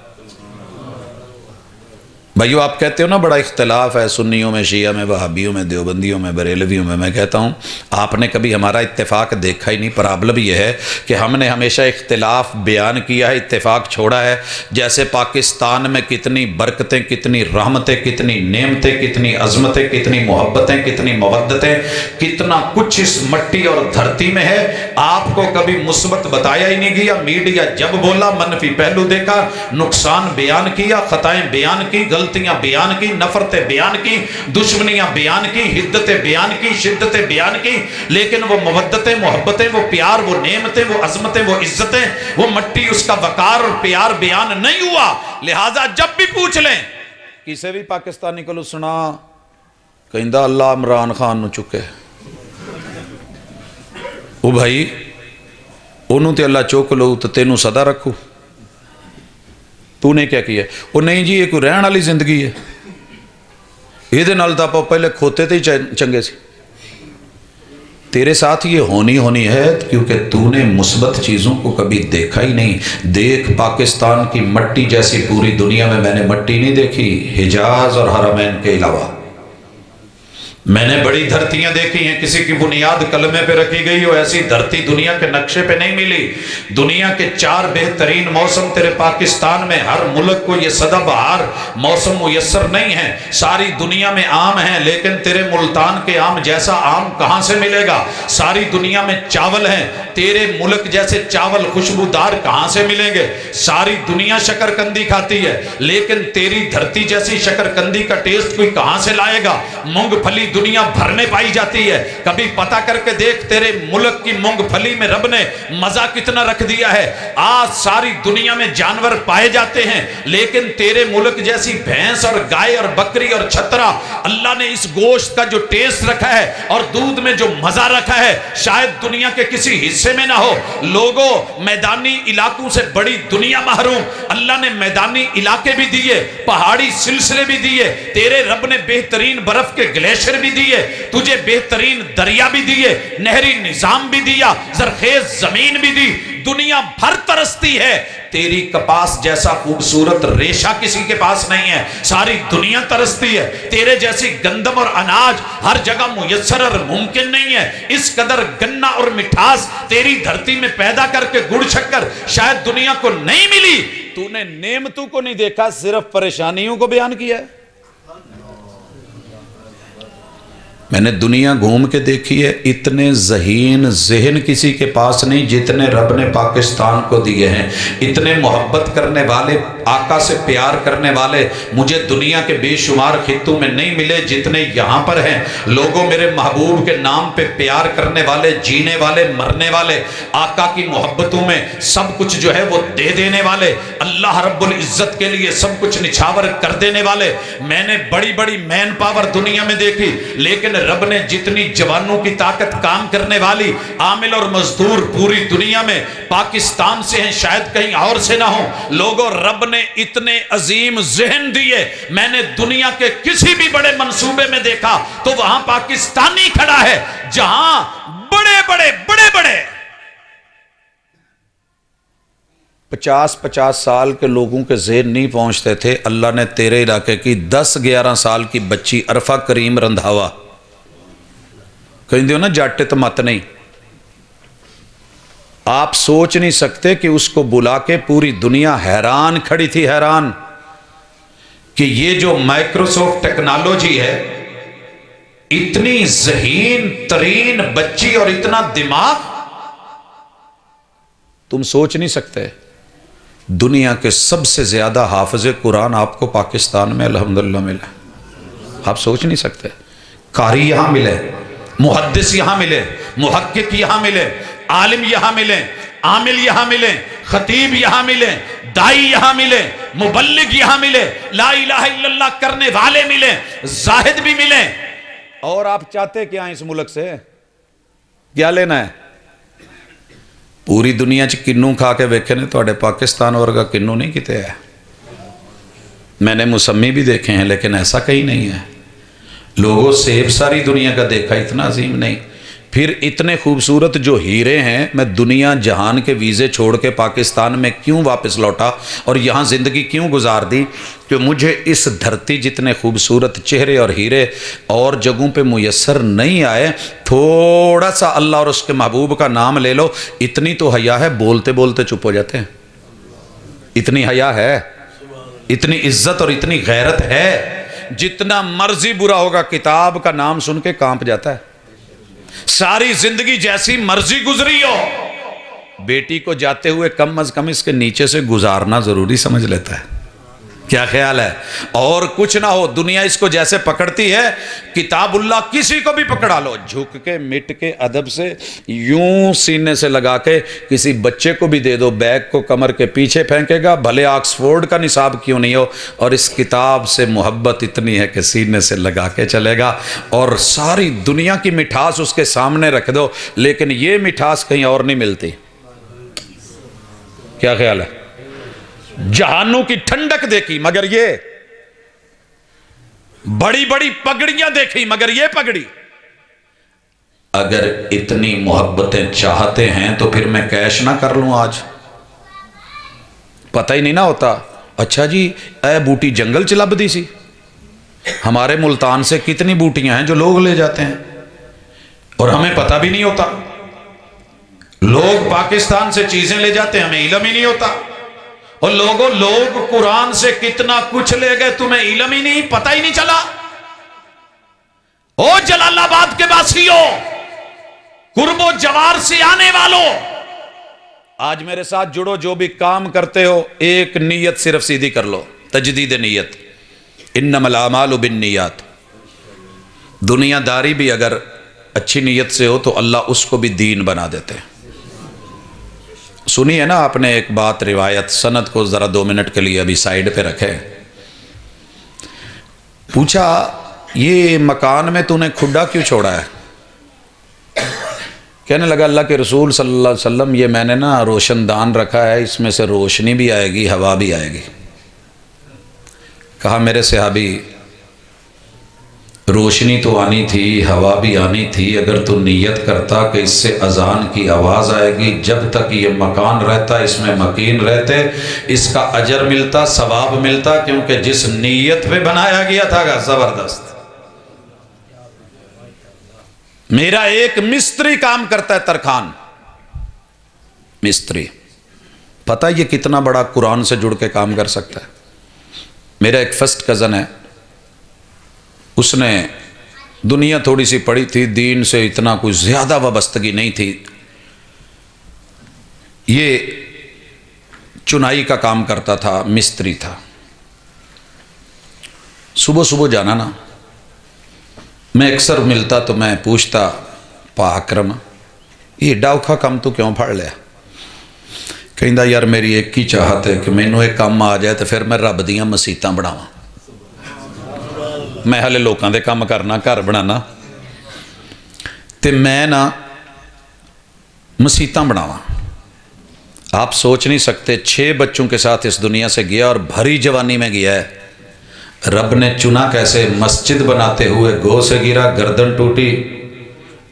بھائیو آپ کہتے ہو نا بڑا اختلاف ہے سنیوں میں، شیعہ میں، وہابیوں میں، دیوبندیوں میں، بریلویوں میں کہتا ہوں آپ نے کبھی ہمارا اتفاق دیکھا ہی نہیں۔ پرابلم یہ ہے کہ ہم نے ہمیشہ اختلاف بیان کیا ہے، اتفاق چھوڑا ہے۔ جیسے پاکستان میں کتنی برکتیں، کتنی رحمتیں، کتنی نعمتیں، کتنی عظمتیں، کتنی محبتیں، کتنی مودتیں، کتنا کچھ اس مٹی اور دھرتی میں ہے، آپ کو کبھی مثبت بتایا ہی نہیں گیا۔ میڈیا جب بولا منفی پہلو دیکھا، نقصان بیان کیا، خطائیں بیان کی، غلطیاں بیان کی، نفرتیں بیان کی، دشمنیاں بیان کی، حدتیں بیان کی، شدتیں بیان کی، لیکن وہ مودتیں، محبتیں، وہ پیار، وہ نعمتیں، وہ عظمتیں، وہ عزتیں، وہ مٹی، اس کا وقار اور پیار بیان نہیں ہوا۔ لہٰذا جب بھی پوچھ لیں کسی بھی پاکستانی کو سنا کہندہ اللہ عمران خان نو چکے، او بھائی انہوں تے اللہ چوک لو تو تینوں صدا رکھو، تو نے کیا کیا؟ وہ نہیں جی یہ کوئی رہن والی زندگی ہے، یہ دے نال تا پہلے کھوتے تے ہی چنگے سی۔ تیرے ساتھ یہ ہونی ہے کیونکہ تو نے مثبت چیزوں کو کبھی دیکھا ہی نہیں۔ دیکھ پاکستان کی مٹی جیسی پوری دنیا میں نے مٹی نہیں دیکھی، حجاز اور حرمین کے علاوہ۔ میں نے بڑی دھرتیاں دیکھی ہیں، کسی کی بنیاد کلمے پہ رکھی گئی ہو ایسی دھرتی دنیا کے نقشے پہ نہیں ملی۔ دنیا کے 4 بہترین موسم تیرے پاکستان میں، ہر ملک کو یہ سدا بہار موسم میسر نہیں ہے، ساری دنیا میں آم ہیں لیکن تیرے ملتان کے آم جیسا آم کہاں سے ملے گا؟ ساری دنیا میں چاول ہیں، تیرے ملک جیسے چاول خوشبودار کہاں سے ملیں گے؟ ساری دنیا شکرکندی کھاتی ہے لیکن تیری دھرتی جیسی شکرکندی کا ٹیسٹ کوئی کہاں سے لائے گا؟ مونگ پھلی دنیا بھر میں پائی جاتی ہے، کبھی پتہ کر کے دیکھ تیرے ملک کی مونگ پھلی میں رب نے مزہ کتنا رکھ دیا ہے۔ آج ساری دنیا میں جانور پائے جاتے ہیں لیکن تیرے ملک جیسی بھینس اور گائے اور بکری اور چھترا، اللہ نے اس گوشت کا جو ٹیسٹ رکھا ہے اور دودھ میں جو مزہ رکھا ہے شاید دنیا کے کسی حصے میں نہ ہو۔ لوگوں، میدانی علاقوں سے بڑی دنیا محروم، اللہ نے میدانی علاقے بھی دیے، پہاڑی سلسلے بھی دیے، تیرے رب نے بہترین برف کے گلیشر بھی دیے، تجھے بہترین دریا بھی دیے، نہری نظام بھی دیا، زرخیز زمین بھی دی۔ دنیا بھر ترستی ہے، تیری کپاس جیسا خوبصورت ریشہ کسی کے پاس نہیں ہے، ساری دنیا ترستی ہے۔ تیرے جیسی گندم اور اناج ہر جگہ میسر اور ممکن نہیں ہے۔ اس قدر گنا اور مٹھاس تیری دھرتی میں پیدا کر کے گڑ شکر شاید دنیا کو نہیں ملی۔ تو نے نعمتوں کو نہیں دیکھا، صرف پریشانیوں کو بیان کیا ہے۔ میں نے دنیا گھوم کے دیکھی ہے، اتنے ذہین ذہن کسی کے پاس نہیں جتنے رب نے پاکستان کو دیے ہیں۔ اتنے محبت کرنے والے، آقا سے پیار کرنے والے مجھے دنیا کے بے شمار خطوں میں نہیں ملے جتنے یہاں پر ہیں۔ لوگوں، میرے محبوب کے نام پہ پیار کرنے والے، جینے والے، مرنے والے، آقا کی محبتوں میں سب کچھ جو ہے وہ دے دینے والے، اللہ رب العزت کے لیے سب کچھ نچھاور کر دینے والے۔ میں نے بڑی بڑی مین پاور دنیا میں دیکھی لیکن رب نے جتنی جوانوں کی طاقت کام کرنے والی عامل اور مزدور پوری دنیا میں پاکستان سے ہیں، شاید کہیں اور سے نہ ہوں۔ لوگوں، رب نے اتنے عظیم ذہن دیے، میں نے دنیا کے کسی بھی بڑے منصوبے میں دیکھا تو وہاں پاکستانی کھڑا ہے جہاں بڑے 50 سال کے لوگوں کے ذہن نہیں پہنچتے تھے، اللہ نے تیرے علاقے کی 10-11 سال کی بچی عرفہ کریم رندھاوا، کہیں دیو نا جاٹے تو مت نہیں، آپ سوچ نہیں سکتے کہ اس کو بلا کے پوری دنیا حیران کھڑی تھی، حیران کہ یہ جو مائکروسافٹ ٹیکنالوجی ہے، اتنی ذہین ترین بچی اور اتنا دماغ، تم سوچ نہیں سکتے۔ دنیا کے سب سے زیادہ حافظ قرآن آپ کو پاکستان میں الحمدللہ ملے، آپ سوچ نہیں سکتے۔ قاری یہاں ملے، محدث یہاں ملے، محقق یہاں ملے، عالم یہاں ملے، عامل یہاں ملے، خطیب یہاں ملے، دائی یہاں ملے، مبلغ یہاں ملے، لا الہ الا اللہ کرنے والے ملے، زاہد بھی ملے۔ اور آپ چاہتے کیا ہیں اس ملک سے؟ کیا لینا ہے؟ پوری دنیا چ کنوں کھا کے ویکھے نے، تواڈے پاکستان ورگا کنوں نہیں کتے ہے۔ میں نے موسمی بھی دیکھے ہیں لیکن ایسا کہیں نہیں ہے۔ لوگوں، سیب ساری دنیا کا دیکھا، اتنا عظیم نہیں۔ پھر اتنے خوبصورت جو ہیرے ہیں، میں دنیا جہان کے ویزے چھوڑ کے پاکستان میں کیوں واپس لوٹا اور یہاں زندگی کیوں گزار دی؟ کہ مجھے اس دھرتی جتنے خوبصورت چہرے اور ہیرے اور جگہوں پہ میسر نہیں آئے۔ تھوڑا سا اللہ اور اس کے محبوب کا نام لے لو، اتنی تو حیا ہے، بولتے بولتے چپ ہو جاتے ہیں۔ اتنی حیا ہے، اتنی عزت اور اتنی غیرت ہے، جتنا مرضی برا ہوگا کتاب کا نام سن کے کانپ جاتا ہے۔ ساری زندگی جیسی مرضی گزری ہو، بیٹی کو جاتے ہوئے کم از کم اس کے نیچے سے گزارنا ضروری سمجھ لیتا ہے۔ کیا خیال ہے؟ اور کچھ نہ ہو، دنیا اس کو جیسے پکڑتی ہے، کتاب اللہ کسی کو بھی پکڑا لو، جھک کے مٹ کے ادب سے یوں سینے سے لگا کے کسی بچے کو بھی دے دو، بیگ کو کمر کے پیچھے پھینکے گا، بھلے آکسفورڈ کا نصاب کیوں نہیں ہو، اور اس کتاب سے محبت اتنی ہے کہ سینے سے لگا کے چلے گا، اور ساری دنیا کی مٹھاس اس کے سامنے رکھ دو، لیکن یہ مٹھاس کہیں اور نہیں ملتی۔ کیا خیال ہے؟ جہانوں کی ٹھنڈک دیکھی مگر یہ، بڑی بڑی پگڑیاں دیکھی مگر یہ پگڑی، اگر اتنی محبتیں چاہتے ہیں تو پھر میں کیش نہ کر لوں آج؟ پتہ ہی نہیں نہ ہوتا. اچھا جی اے بوٹی جنگل چ لبدی سی. ہمارے ملتان سے کتنی بوٹیاں ہیں جو لوگ لے جاتے ہیں اور ہمیں پتہ بھی نہیں ہوتا. لوگ پاکستان سے چیزیں لے جاتے ہیں، ہمیں علم ہی نہیں ہوتا. اور لوگ قرآن سے کتنا کچھ لے گئے، تمہیں علم ہی نہیں، پتہ ہی نہیں چلا. او جلال آباد کے واسیوں، قرب و جوار سے آنے والوں، آج میرے ساتھ جڑو. جو بھی کام کرتے ہو ایک نیت صرف سیدھی کر لو، تجدید نیت. انما الاعمال بالنیات. دنیا داری بھی اگر اچھی نیت سے ہو تو اللہ اس کو بھی دین بنا دیتے ہیں. سنی ہے نا آپ نے ایک بات، روایت، سند کو ذرا 2 منٹ کے لیے ابھی سائیڈ پہ رکھے. پوچھا یہ مکان میں تو نے کھڈا کیوں چھوڑا ہے؟ کہنے لگا اللہ کے رسول صلی اللہ علیہ وسلم یہ میں نے نا روشن دان رکھا ہے، اس میں سے روشنی بھی آئے گی، ہوا بھی آئے گی. کہا میرے صحابی روشنی تو آنی تھی، ہوا بھی آنی تھی، اگر تو نیت کرتا کہ اس سے اذان کی آواز آئے گی، جب تک یہ مکان رہتا اس میں مکین رہتے، اس کا اجر ملتا، ثواب ملتا، کیونکہ جس نیت پہ بنایا گیا تھا گا. زبردست. میرا ایک مستری کام کرتا ہے ترخان، مستری. پتہ یہ کتنا بڑا قرآن سے جڑ کے کام کر سکتا ہے. میرا ایک فرسٹ کزن ہے، اس نے دنیا تھوڑی سی پڑی تھی، دین سے اتنا کوئی زیادہ وابستگی نہیں تھی. یہ چنائی کا کام کرتا تھا، مستری تھا. صبح صبح جانا نا، میں اکثر ملتا تو میں پوچھتا پا اکرم یہ ڈاؤکھا کم تو کیوں پھڑ لیا؟ کہندا یار میری ایک ہی چاہت ہے کہ مینوں ایک کام آ جائے تو پھر میں رب دیاں مسیتاں بناواں. میں ہلے لوکاں دے کام کرنا، گھر بنانا، تے میں نا مسیتاں بناواں. آپ سوچ نہیں سکتے 6 بچوں کے ساتھ اس دنیا سے گیا اور بھری جوانی میں گیا ہے. رب نے چنا کیسے؟ مسجد بناتے ہوئے گو سے گرا، گردن ٹوٹی،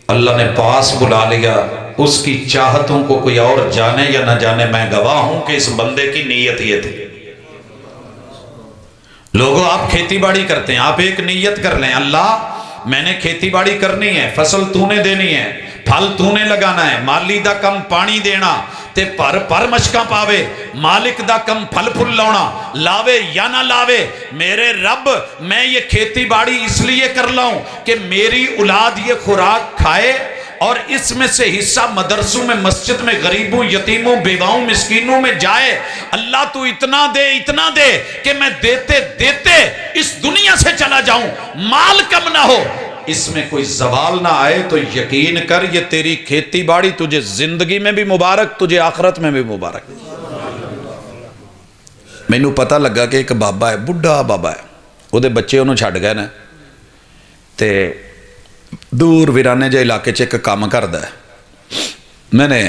اللہ نے پاس بلا لیا. اس کی چاہتوں کو کوئی اور جانے یا نہ جانے، میں گواہ ہوں کہ اس بندے کی نیت یہ تھی. لوگوں آپ کھیتی باڑی کرتے ہیں، آپ ایک نیت کر لیں، اللہ میں نے کھیتی باڑی کرنی ہے، فصل تو نے دینی ہے، پھل تو نے لگانا ہے، مالی دا کم پانی دینا تے پر مشکاں پاوے، مالک دا کم پھل پھل لاؤنا، لاوے یا نہ لاوے. میرے رب میں یہ کھیتی باڑی اس لیے کر لاؤں کہ میری اولاد یہ خوراک کھائے اور اس میں سے حصہ مدرسوں میں، مسجد میں، غریبوں، یتیموں، بیواؤں، مسکینوں میں جائے. اللہ تو اتنا دے کہ میں دیتے دیتے اس دنیا سے چلا جاؤں، مال کم نہ ہو، اس میں کوئی زوال نہ آئے. تو یقین کر یہ تیری کھیتی باڑی تجھے زندگی میں بھی مبارک، تجھے آخرت میں بھی مبارک. مینوں پتہ لگا کہ ایک بابا ہے، بڑھا بابا ہے، وہ دے بچے انہوں چھڑ گئے نا، تے دور ویرانے جے علاقے ایک کام کردا ہے. میں نے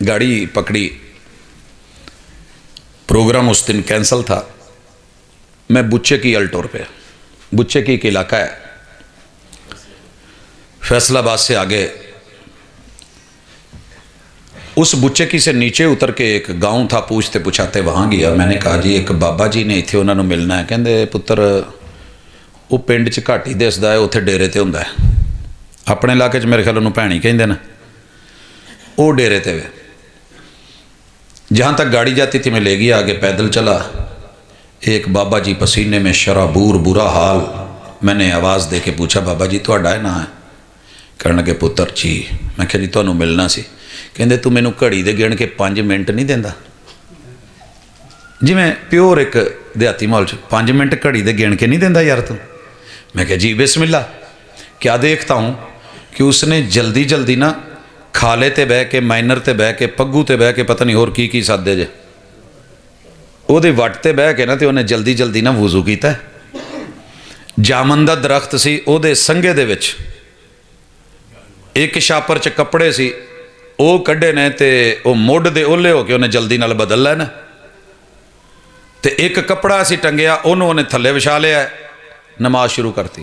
گاڑی پکڑی، پروگرام اس دن کینسل تھا. میں بچے کی الٹور پہ، بچے کی ایک علاقہ ہے فیصل آباد سے آگے، اس بچے کی سے نیچے اتر کے ایک گاؤں تھا، پوچھتے پوچھاتے وہاں گیا. میں نے کہا جی ایک بابا جی نے اتنے انہوں نے ملنا ہے. کہندے پتر وہ پنڈ چ گھاٹ ہی دسدا ہے، اتنے ڈیرے تے ہوندا ہے. اپنے علاقے میرے خیال انہوں بھینی کہندے نا، وہ ڈیرے تے وے. جہاں تک گاڑی جاتی تھی میں لے گیا، آگے پیدل چلا. ایک بابا جی پسینے میں شرابور، برا حال. میں نے آواز دے کے پوچھا بابا جی تہاڈا ہے نا ہے؟ کہنے لگے پتر جی. میں کہا جی تمہیں ملنا سی. کہندے تو مینوں گھڑی دے گن کے 5 منٹ نہیں دیندا؟ جی میں پیور ایک دیہاتی ماحول 5 منٹ گھڑی دے گن کے نہیں دیندا یار تو؟ میں کہا جی بسم اللہ. کیا دیکھتا ہوں کہ اس نے جلدی جلدی نا کھالے تے بہ کے، مائنر تے بہ کے، پگو تے بہ کے، پتہ نہیں اور کی سادے جے، وہ دے وٹ تے بہ کے نا تے انہیں جلدی جلدی نا وضو کیتا ہے. جامن دا درخت سی، او دے سنگے دے وچ ایک شاپر چ کپڑے سی، او کڈے نے تے او موڈ دے اولے ہو کے انہیں جلدی نال بدل لینا. تے ایک کپڑا سی ٹنگیا، انہوں نے تھلے وچھا لیا ہے، نماز شروع کرتی.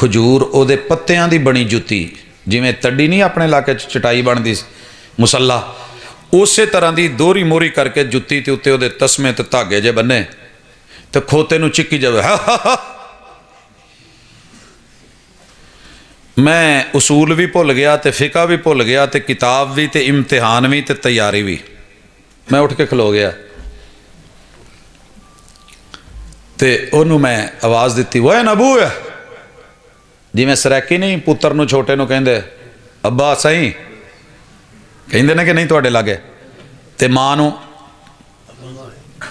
ਖਜੂਰ ਉਹਦੇ ਪੱਤਿਆਂ ਦੀ ਬਣੀ ਜੁੱਤੀ, ਜਿਵੇਂ ਤੱਡੀ ਨਹੀਂ ਆਪਣੇ ਇਲਾਕੇ 'ਚ ਚਟਾਈ ਬਣਦੀ ਮੁਸੱਲਾ, ਉਸੇ ਤਰ੍ਹਾਂ ਦੀ ਦੋਹਰੀ ਮੋਹਰੀ ਕਰਕੇ ਜੁੱਤੀ ਤੇ ਉੱਤੇ ਉਹਦੇ ਤਸਮੇ ਤੇ ਧਾਗੇ ਜੇ ਬੰਨੇ ਤੇ ਖੋਤੇ ਨੂੰ ਚਿੱਕੀ ਜਾਵੇ। ਮੈਂ ਉਸੂਲ ਵੀ ਭੁੱਲ ਗਿਆ ਤੇ ਫਿਕਾ ਵੀ ਭੁੱਲ ਗਿਆ ਤੇ ਕਿਤਾਬ ਵੀ ਤੇ ਇਮਤਿਹਾਨ ਵੀ ਤੇ ਤਿਆਰੀ ਵੀ। ਮੈਂ ਉੱਠ ਕੇ ਖਲੋ ਗਿਆ ਤੇ ਉਹਨੂੰ ਮੈਂ ਆਵਾਜ਼ ਦਿੱਤੀ, ਓਏ ਨਬੂ, ਜਿਵੇਂ ਸਰੈਕੀ ਨਹੀਂ ਪੁੱਤਰ ਨੂੰ ਛੋਟੇ ਨੂੰ ਕਹਿੰਦੇ ਅੱਬਾ ਸਹੀ ਕਹਿੰਦੇ ਨੇ ਕਿ ਨਹੀਂ ਤੁਹਾਡੇ ਲਾਗੇ, ਤੇ ਮਾਂ ਨੂੰ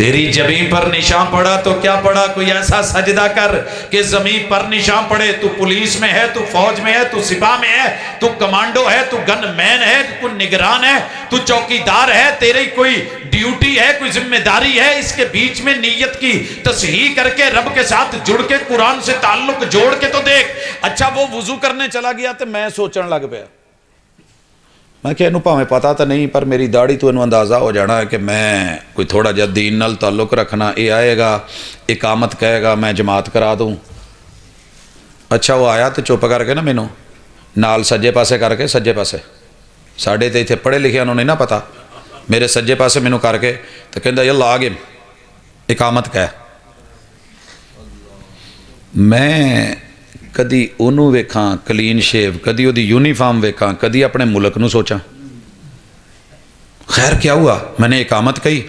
تیری زمین پر نشان پڑا تو کیا پڑا؟ کوئی ایسا سجدہ کر کہ زمین پر نشان پڑے. تو پولیس میں ہے، تو فوج میں ہے، تو سپاہ میں ہے، تو کمانڈو ہے، تو گن مین ہے، تو نگران ہے، تو چوکیدار ہے، تیری کوئی ڈیوٹی ہے، کوئی ذمہ داری ہے. اس کے بیچ میں نیت کی تصحیح کر کے رب کے ساتھ جڑ کے قرآن سے تعلق جوڑ کے تو دیکھ. اچھا وہ وضو کرنے چلا گیا تو میں سوچن لگ پیا، میں کہ انہوں پاویں پتا تو نہیں پر میری داڑھی تو انہوں اندازہ ہو جانا ہے کہ میں کوئی تھوڑا جا دین نال تعلق رکھنا. یہ آئے گا اقامت کہے گا میں جماعت کرا دوں. اچھا وہ آیا تو چپ کر کے نا مینوں نال سجے پاسے کر کے، سجے پاسے ساڑھے تے اتنے پڑھے لکھے انہوں نے نہ پتا، میرے سجے پاسے مینوں کر کے تو کہندا یلا آ گئے اقامت کہہ. میں کدی انہوں ویکھاں کلین شیو، کدی وہ یونیفارم ویکھاں، کدی اپنے ملک نو سوچاں. خیر کیا ہوا؟ میں نے اقامت کہی،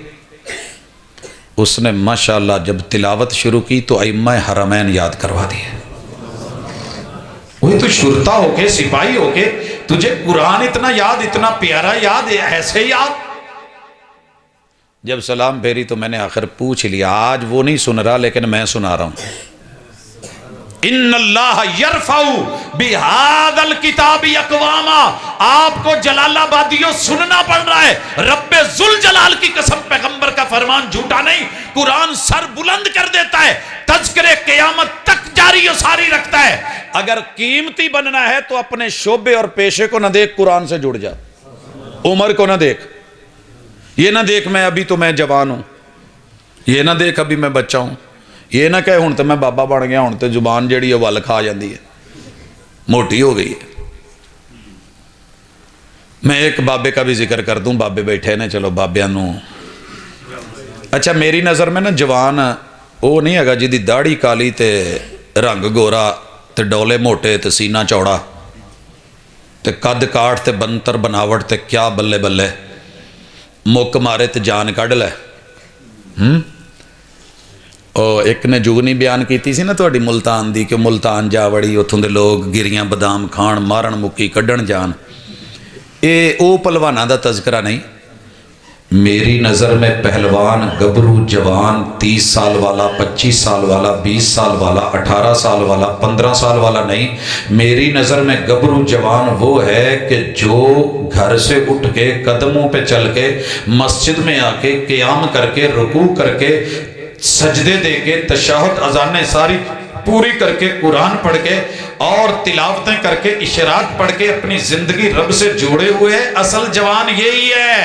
اس نے ماشاءاللہ جب تلاوت شروع کی تو ائمہ حرمین یاد کروا دیے. وہی تو شرطا ہو کے، سپاہی ہو کے تجھے قرآن اتنا یاد، اتنا پیارا یاد، ایسے یاد. جب سلام پھیری تو میں نے آخر پوچھ لیا، آج وہ نہیں سن رہا لیکن میں سنا رہا ہوں. ان اللہ یرفع بہذا الکتاب اقواما. آپ کو جلال آبادیوں سننا پڑ رہا ہے. رب ذوالجلال کی قسم پیغمبر کا فرمان جھوٹا نہیں. قرآن سر بلند کر دیتا ہے، تذکرے قیامت تک جاری و ساری رکھتا ہے. اگر قیمتی بننا ہے تو اپنے شعبے اور پیشے کو نہ دیکھ، قرآن سے جڑ جا. عمر کو نہ دیکھ، یہ نہ دیکھ میں ابھی تو میں جوان ہوں، یہ نہ دیکھ ابھی میں بچہ ہوں، یہ نہ کہے ہوں تو میں بابا بن گیا، ہوں تو زبان جیڑی ہے ول کھا جاندی ہے، موٹی ہو گئی ہے. میں ایک بابے کا بھی ذکر کر دوں، بابے بیٹھے نے، چلو بابیاں نو. اچھا میری نظر میں نا جوان وہ نہیں ہے گا جی دی داڑھی کالی تے رنگ گورا تے ڈولے موٹے تے سینہ چوڑا تے قد کاٹ تے بنتر بناوٹ تے کیا بلے بلے مک مارے تے جان کڈ لے. ایک نے جگنی بیان کیتی سی نا تہاڈی ملتان دی کہ ملتان جا وڑی، اتھوں دے لوگ گریاں بادام کھان، مارن مکی کڈن جان. اے او پہلواناں دا تذکرہ نہیں. میری نظر میں پہلوان گبرو جوان 30 سال والا، 25 سال والا، 20 سال والا، 18 سال والا، 15 سال والا نہیں. میری نظر میں گبرو جوان وہ ہے کہ جو گھر سے اٹھ کے قدموں پہ چل کے مسجد میں آ کے قیام کر کے رکوع کر کے سجدے دے کے تشہد اذانیں ساری پوری کر کے قرآن پڑھ کے اور تلاوتیں کر کے اشراق پڑھ کے اپنی زندگی رب سے جوڑے ہوئے. اصل جوان یہی ہے.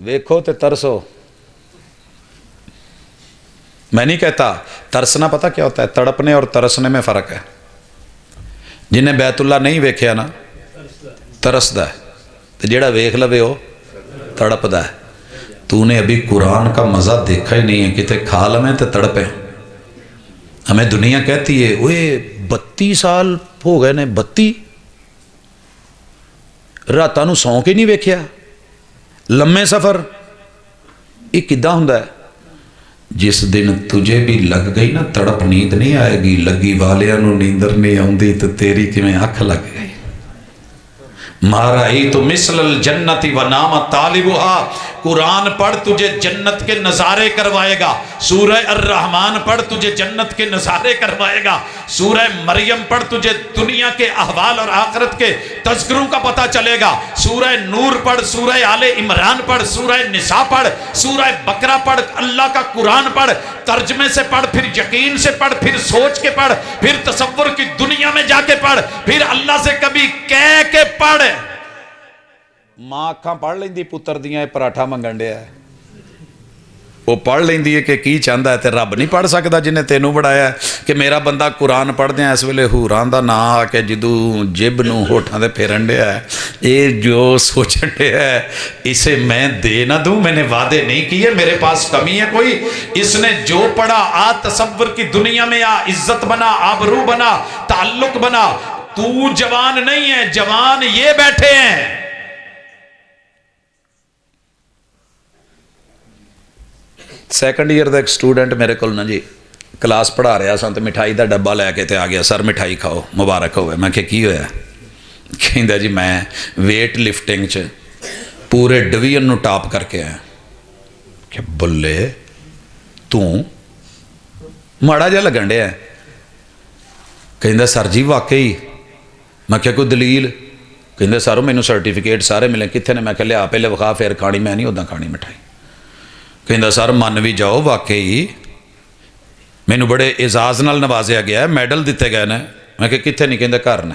ویکھو تے ترسو. میں نہیں کہتا ترسنا پتہ کیا ہوتا ہے، تڑپنے اور ترسنے میں فرق ہے. جنہیں بیت اللہ نہیں ویکھیا نا ترسدا ہے، تو جیڑا ویکھ لوے ہو تڑپدا ہے. تو نے ابھی قرآن کا مزہ دیکھا ہی نہیں ہے، کتے کھا لمیں تے تڑپیں. ہمیں دنیا کہتی ہے اوے 32 سال ہو گئے نے، 32 راتاں نو سو کے نہیں ویکھیا. لمے سفر یہ کداں ہوندا ہے؟ جس دن تجھے بھی لگ گئی نا تڑپ، نیند نہیں آئے گی. لگی والیاں نو نیندر نہیں آوندی تو تیری کیویں اکھ لگ گئی. مارئی تو مثل الجنت و نام طالبها. قرآن پڑھ تجھے جنت کے نظارے کروائے گا. سورہ الرحمن پڑھ تجھے جنت کے نظارے کروائے گا. سورہ مریم پڑھ تجھے دنیا کے احوال اور آخرت کے تذکروں کا پتہ چلے گا. سورہ نور پڑھ، سورہ آل عمران پڑھ، سورہ نساء پڑھ، سورہ بقرہ پڑھ. اللہ کا قرآن پڑھ، ترجمے سے پڑھ، پھر یقین سے پڑھ، پھر سوچ کے پڑھ، پھر تصور کی دنیا میں جا کے پڑھ، پھر اللہ سے کبھی کہہ کے پڑھ. ماں اکھاں پڑھ لیندی پتر دیاں اے پراٹھا منگن ڈیا ہے، وہ پڑھ لیندی ہے کہ کی چاہتا ہے. تے رب نہیں پڑھ سکتا جنہیں تینوں بڑھایا ہے کہ میرا بندہ قرآن پڑھ دیا اس ویلے حوران دا نا آ کے جدوں جب نو ہوٹھاں دے پھیرن ڈیا ہے. یہ جو سوچن ڈیا ہے اسے میں دے نہ دوں، میں نے وعدے نہیں کیے، میرے پاس کمی ہے کوئی. اس نے جو پڑھا آ تصور کی دنیا میں آ، عزت بنا، آبرو بنا، تعلق بنا. تو جوان نہیں ہے، جوان یہ بیٹھے ہیں. سیکنڈ ایئر دا ایک سٹوڈنٹ میرے کو نا جی کلاس پڑھا رہا سا تو مٹھائی دا ڈبا لے کے تے آ گیا. سر مٹھائی کھاؤ مبارک ہوئے. میں کہ کی ہویا؟ کہندا جی میں ویٹ لفٹنگ چ پورے ڈویژن نو ٹاپ کر کے آیا. کہ بلے تو ਮਾੜਾ ਜਿਹਾ ਲੱਗਣ ਡਿਆ। ਕਹਿੰਦਾ ਸਰ ਜੀ ਵਾਕਈ। ਮੈਂ ਕਿਹਾ ਕੋਈ ਦਲੀਲ? ਕਹਿੰਦੇ ਸਰ ਮੈਨੂੰ ਸਰਟੀਫਿਕੇਟ ਸਾਰੇ ਮਿਲੇ। ਕਿੱਥੇ ਨੇ? ਮੈਂ ਕਿਹਾ ਲਿਆ ਪਹਿਲੇ ਵਿਖਾ, ਫਿਰ ਖਾਣੀ। ਮੈਂ ਨਹੀਂ ਉੱਦਾਂ ਖਾਣੀ ਮਿਠਾਈ। ਕਹਿੰਦਾ ਸਰ ਮੰਨ ਵੀ ਜਾਓ ਵਾਕਈ ਮੈਨੂੰ ਬੜੇ ਇਜ਼ਾਜ਼ ਨਾਲ ਨਵਾਜ਼ਿਆ ਗਿਆ, ਮੈਡਲ ਦਿੱਤੇ ਗਏ ਨੇ। ਮੈਂ ਕਿਹਾ ਕਿੱਥੇ? ਨਹੀਂ ਕਹਿੰਦਾ ਘਰ ਨੇ।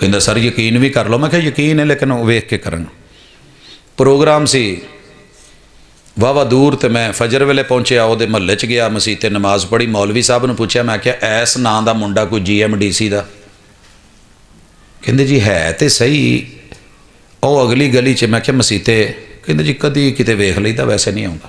ਕਹਿੰਦਾ ਸਰ ਯਕੀਨ ਵੀ ਕਰ ਲਓ। ਮੈਂ ਕਿਹਾ ਯਕੀਨ ਹੈ ਲੇਕਿਨ ਉਹ ਵੇਖ ਕੇ ਕਰਨ। ਪ੍ਰੋਗਰਾਮ ਸੀ ਵਾਹਵਾ ਦੂਰ ਤੇ ਮੈਂ ਫਜਰ ਵੇਲੇ ਪਹੁੰਚਿਆ, ਉਹਦੇ ਮਹੱਲੇ 'ਚ ਗਿਆ, ਮਸੀਤ 'ਤੇ ਨਮਾਜ਼ ਪੜ੍ਹੀ। ਮੌਲਵੀ ਸਾਹਿਬ ਨੂੰ ਪੁੱਛਿਆ, ਮੈਂ ਕਿਹਾ ਐਸ ਨਾਂ ਦਾ ਮੁੰਡਾ ਕੋਈ GMDC ਦਾ? ਕਹਿੰਦੇ ਜੀ ਹੈ ਤੇ ਸਹੀ ਉਹ ਅਗਲੀ ਗਲੀ 'ਚ। ਮੈਂ ਕਿਹਾ ਮਸੀਤੇ? ਕਹਿੰਦੇ ਜੀ ਕਦੀ ਕਿਤੇ ਵੇਖ ਲਈਦਾ, ਵੈਸੇ ਨਹੀਂ ਆਉਂਦਾ।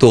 2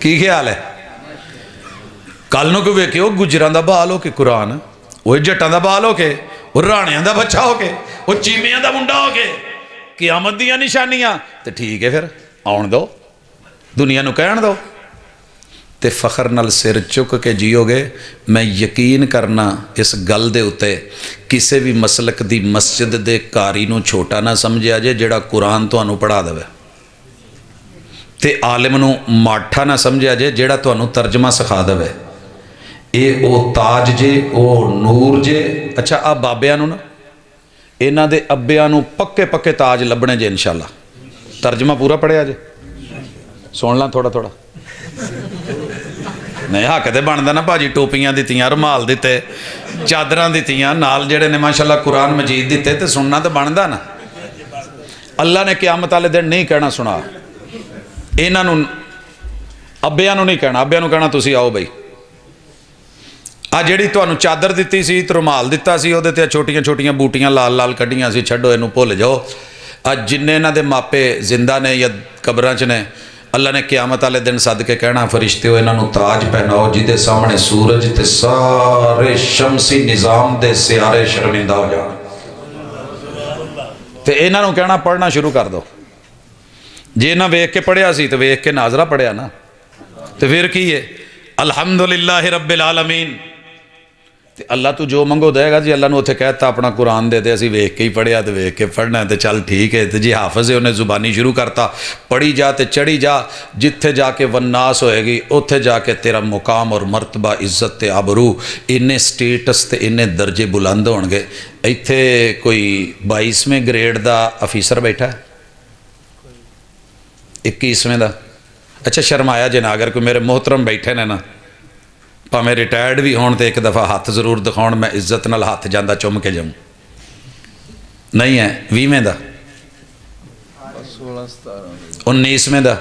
کی خیال ہے؟ کل نو کوئی ویکھے وہ گجراں دا بال ہو کے قرآن، وہ جٹاں دا بال ہو کے، وہ رانیاں دا بچہ ہو کے، وہ چیمیاں دا منڈا ہو کے، قیامت دیاں نشانیاں، تے ٹھیک ہے پھر آن دو، دنیا نو کہن دو، تے فخر نال سر چک کے جیو گے۔ میں یقین کرنا اس گل دے اتے کسے بھی مسلک دی مسجد دے کاری نو چھوٹا نہ سمجھیا جے جڑا قرآن تانوں پڑھا دے، تے عالم نو ماٹھا نہ سمجھیا جے جڑا تانوں ترجمہ سکھا دے۔ اے او تاج جے، او نور جے۔ اچھا آ بابیاں نو نا انہاں دے ابیاں نو پکے پکے تاج لبنے جے انشاءاللہ۔ ترجمہ پورا پڑھیا جے، سن لاں تھوڑا تھوڑا، نہیں حق تے بندا نا بھاجی، ٹوپیاں دتیاں، رومال دیتے، چادراں دتیاں، نال جڑے نے ماشاءاللہ قرآن مجید دیتے، تے سننا تے بندا نا۔ اللہ نے قیامت والے دن نہیں کہنا سنا، انہاں نو ابیاں نو نہیں کہنا، ابیاں نو کہنا تسی آؤ بھائی۔ آ جیڑی تانوں چادر دتی سی تے رومال دتا سی، او دے تے چھوٹیاں چھوٹیاں بوٹیاں لال لال کڈیاں سی، چھڈو اینوں بھول جاؤ۔ اج جننے انہاں دے ماپے زندہ نے یا قبراں چ نے، اللہ نے قیامت والے دن سد کے کہنا فرشتیو انہاں نو تاج پہناؤ جہدے سامنے سورج تے سارے شمسی نظام دے سیارے شرمندہ ہو جان، تے انہاں نو کہنا پڑھنا شروع کر دو۔ جے نہ ویکھ کے پڑھیا سی تے ویکھ کے ناظرہ پڑھیا نا، تے پھر کی ہے الحمدللہ رب العالمین، تے اللہ تو جو منگو دے گا جی۔ اللہ نو اتھے کہتا اپنا قرآن دے دے، اسی ویکھ کے ہی پڑھیا تے ویکھ کے پڑھنا ہے تے چل ٹھیک ہے۔ تے جی حافظ ہے انہیں زبانی شروع کرتا، پڑھی جا تے چڑھی جا، جتھے جا کے والناس ہوئے گی اتھے جا کے تیرا مقام اور مرتبہ عزت تے آبرو انہیں سٹیٹس تے انہیں درجے بلند ہون گے۔ ایتھے کوئی 22ویں گریڈ دا افیسر بیٹھا ہے، 21ویں دا، اچھا شرمایا جنا اگر کوئی میرے محترم بیٹھے نے نا، پاویں ریٹائرڈ بھی ہون تے ایک دفعہ ہاتھ ضرور دکھاؤن، میں عزت نال ہاتھ جاندہ چم کے جاؤں۔ نہیں ہے 20ویں دا، 19ویں دا،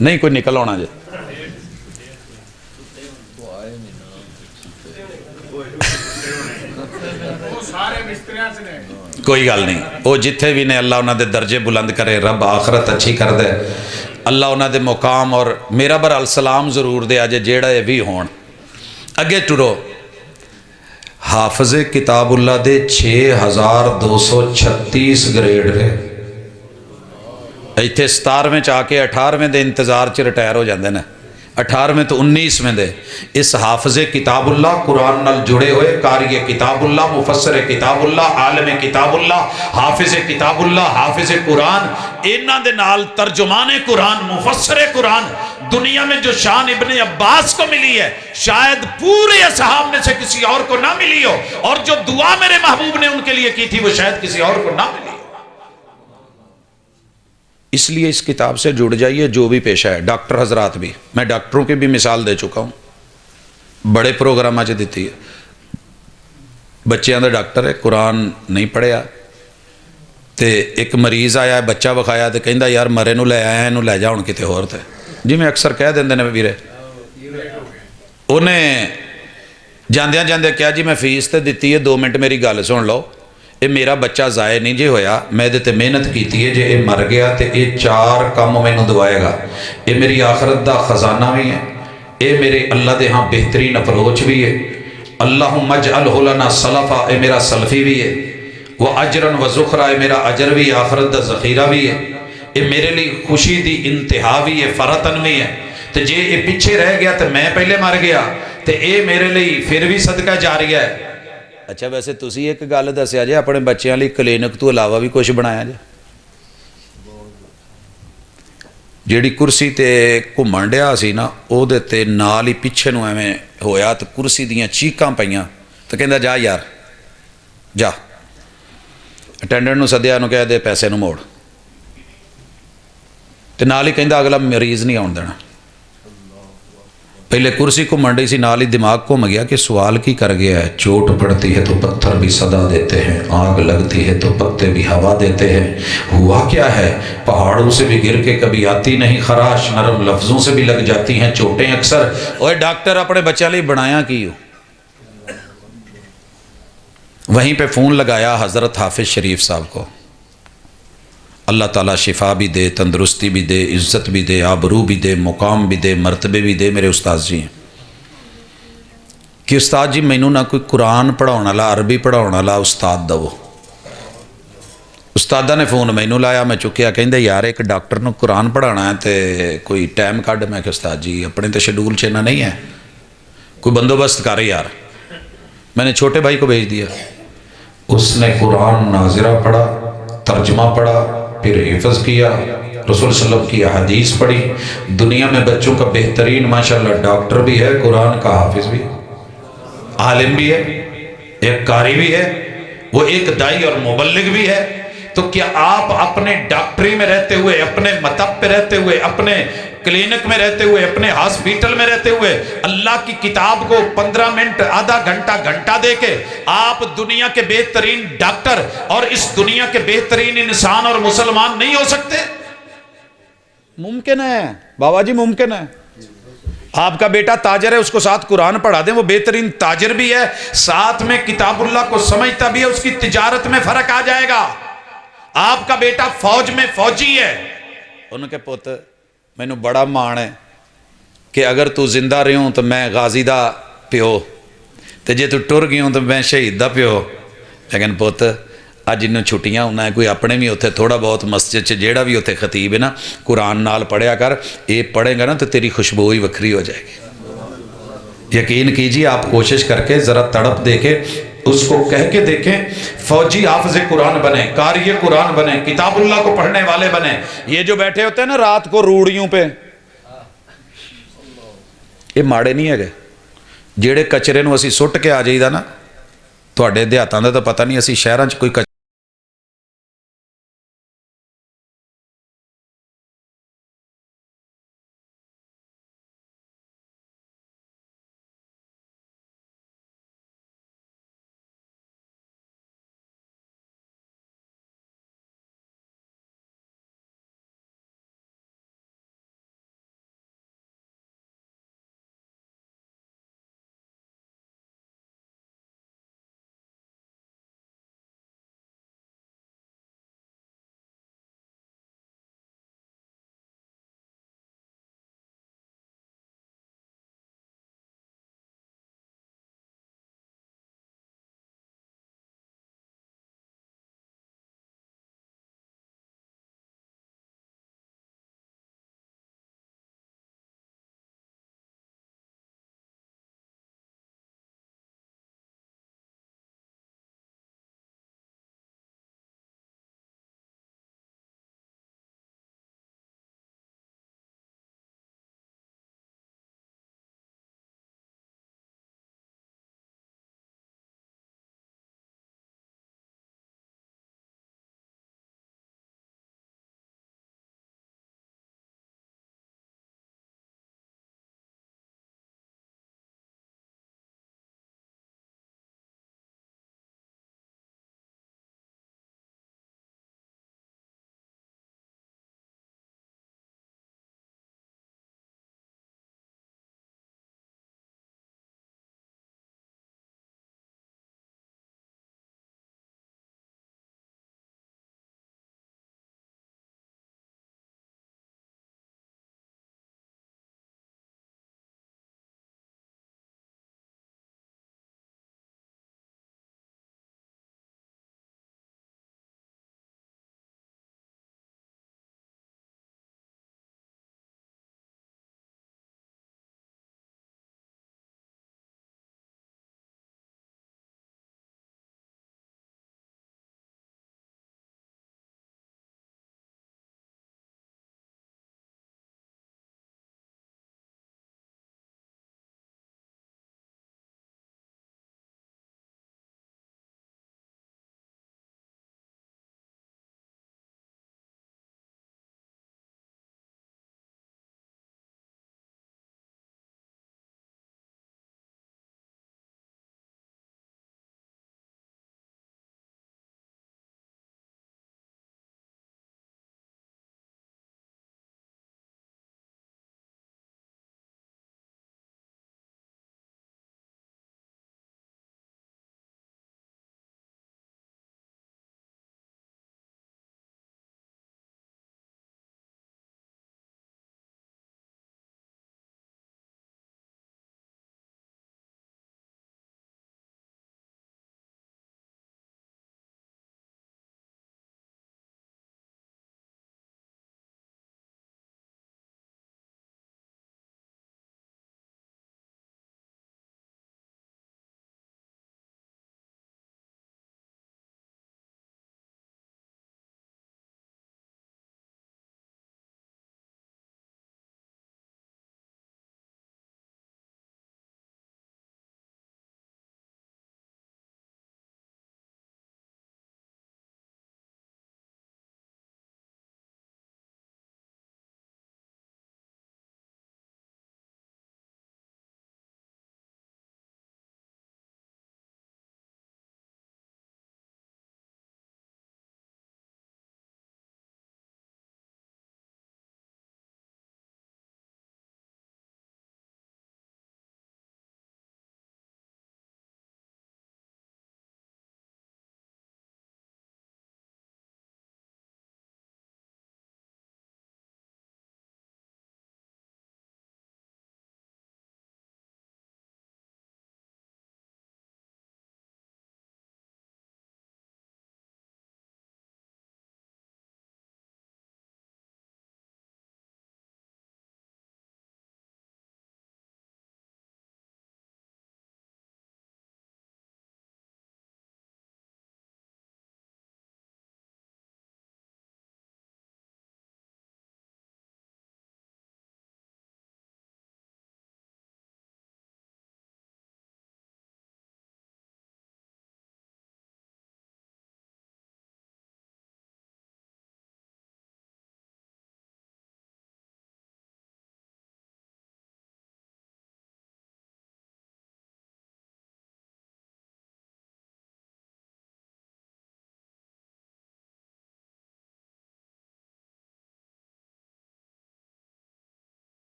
نہیں کوئی نکل ہونا جی۔ کوئی گل نہیں، وہ جتھے بھی نے اللہ انہاں دے درجے بلند کرے، رب آخرت اچھی کر دے، اللہ انہاں دے مقام اور میرا بر السلام ضرور دے آجے جیڑا یہ بھی ہون۔ اگے ٹرو، حافظ کتاب اللہ دے 6236 گریڈ رہے، ایتھے 17ویں چاہ کے 18ویں دے انتظار چ ریٹائر ہو جاندے نے، 18ویں تو 19ویں دے۔ اس حافظ کتاب اللہ قرآن نال جڑے ہوئے، قاری کتاب اللہ، مفسر کتاب اللہ، عالم کتاب اللہ، حافظ کتاب اللہ، حافظ قرآن، انہاں دے نال ترجمان قرآن، مفسر قرآن، دنیا میں جو شان ابن عباس کو ملی ہے شاید پورے اصحاب میں سے کسی اور کو نہ ملی ہو، اور جو دعا میرے محبوب نے ان کے لیے کی تھی وہ شاید کسی اور کو نہ ملی ہو۔ اس لیے اس کتاب سے جڑ جائیے جو بھی پیشہ ہے، ڈاکٹر حضرات بھی، میں ڈاکٹروں کی بھی مثال دے چکا ہوں، بڑے پروگرام آج دیتی ہے، بچیاں دا ڈاکٹر ہے، قرآن نہیں پڑھیا، تے ایک مریض آیا ہے بچہ بکھایا تے کہندا یار مرے نو لے آیا انہوں لے جا ہن کتے ہور تے، جی میں اکثر کہہ دیندے نے ویرے، انہیں جاندیاں جاندے کیا جی میں فیس تے دیتی ہے 2 منٹ میری گل سن لو، اے میرا بچہ ضائع نہیں جے ہویا، میں دے تے محنت کیتی ہے، جے اے مر گیا تے اے 4 کام مینوں دوائے گا، اے میری آخرت دا خزانہ بھی ہے، اے میرے اللہ دے ہاں بہترین اپروچ بھی ہے، اللہم اجعلہ لنا سلفا، اے میرا سلفی بھی ہے، وَأَجْرًا وَزُخْرًا، اے میرا اجر بھی، آخرت دا ذخیرہ بھی ہے، اے میرے لیے خوشی دی انتہا بھی ہے، فرطن بھی ہے، تے جے اے پیچھے رہ گیا تے میں پہلے مر گیا تے اے میرے لیے پھر بھی صدقہ جاری ہے۔ اچھا ویسے تسی ایک گل دسیا جے اپنے بچیاں لیے کلینک تو علاوہ بھی کچھ بنایا جے؟ جیڑی کرسی تے گھمن ڈیا سی نا او دے تے نال ہی پیچھے نو ایویں ہویا تے کرسی دیاں چیکاں پئیاں تے کہندا جا یار جا، اٹینڈنٹ نو سدیا نو کہہ دے پیسے نو موڑ، تے نال ہی کہندا اگلا مریض نہیں آن دینا۔ پہلے کرسی کو منڈی سی نال ہی دماغ کو مگیا کہ سوال کی کر گیا ہے، چوٹ پڑتی ہے تو پتھر بھی صدا دیتے ہیں، آگ لگتی ہے تو پتے بھی ہوا دیتے ہیں، ہوا کیا ہے پہاڑوں سے بھی گر کے کبھی آتی نہیں خراش، نرم لفظوں سے بھی لگ جاتی ہیں چوٹیں اکثر۔ اوے ڈاکٹر اپنے بچہ لئے بنایا کی ہو؟ وہیں پہ فون لگایا حضرت حافظ شریف صاحب کو، اللہ تعالیٰ شفا بھی دے، تندرستی بھی دے، عزت بھی دے، آبرو بھی دے، مقام بھی دے، مرتبے بھی دے۔ میرے استاد جی ہیں کہ استاد جی مینوں نہ کوئی قرآن پڑھاؤਣ والا، عربی پڑھاؤਣ والا استاد دو۔ استادہ نے فون مینوں لایا، میں چکیا، کہندے یار ایک ڈاکٹر نو قرآن پڑھانا ہے تے کوئی ٹائم کڈ۔ میں کہ استاد جی اپنے تے شیڈول چینا نہیں ہے، کوئی بندوبست کر یار۔ میں نے چھوٹے بھائی کو بھیج دیا، اس نے قرآن ناظرہ پڑھا، ترجمہ پڑھا، پھر حفظ کیا، رسول صلی اللہ علیہ وسلم کی حدیث پڑھی۔ دنیا میں بچوں کا بہترین ماشاءاللہ ڈاکٹر بھی ہے، قرآن کا حافظ بھی، عالم بھی ہے، ایک قاری بھی ہے، وہ ایک دائی اور مبلغ بھی ہے۔ تو کیا آپ اپنے ڈاکٹری میں رہتے ہوئے، اپنے مطب پہ رہتے ہوئے، اپنے کلینک میں رہتے ہوئے، اپنے ہاسپیٹل میں رہتے ہوئے اللہ کی کتاب کو 15 منٹ، آدھا گھنٹہ، گھنٹہ دے کے آپ دنیا کے بہترین ڈاکٹر اور اس دنیا کے بہترین انسان اور مسلمان نہیں ہو سکتے؟ ممکن ہے بابا جی، ممکن ہے۔ آپ کا بیٹا تاجر ہے، اس کو ساتھ قرآن پڑھا دیں، وہ بہترین تاجر بھی ہے، ساتھ میں کتاب اللہ کو سمجھتا بھی ہے، اس کی تجارت میں فرق آ جائے گا۔ آپ کا بیٹا فوج میں فوجی ہے، ان کے پوت مینو بڑا مان ہے کہ اگر تو زندہ رہی ہوں تو میں غازی دا پیو، تے جے تو ٹر گئی ہوں تو میں شہید دا پیو۔ لیکن پوت اج انہوں چھٹیاں ہونا ہے، کوئی اپنے بھی اتنے تھوڑا بہت مسجد جیڑا بھی اتنے خطیب ہے نا، قرآن نال پڑھیا کر، یہ پڑھے گا نا تو تیری خوشبو ہی وکری ہو جائے گی۔ یقین کیجیے، آپ کوشش کر کے ذرا تڑپ دے کے اس کو کہہ کے دیکھیں، فوجی حافظ قرآن بنے، قاری قرآن بنے، کتاب اللہ کو پڑھنے والے بنے۔ یہ جو بیٹھے ہوتے ہیں نا رات کو روڑیوں پہ، یہ ماڑے نہیں ہے گے، جیڑے کچرے نو اسی سٹ کے آ جائی دا نا، تواڈے دیہاتاں دا تو پتہ نہیں، اسی شہراں چ کوئی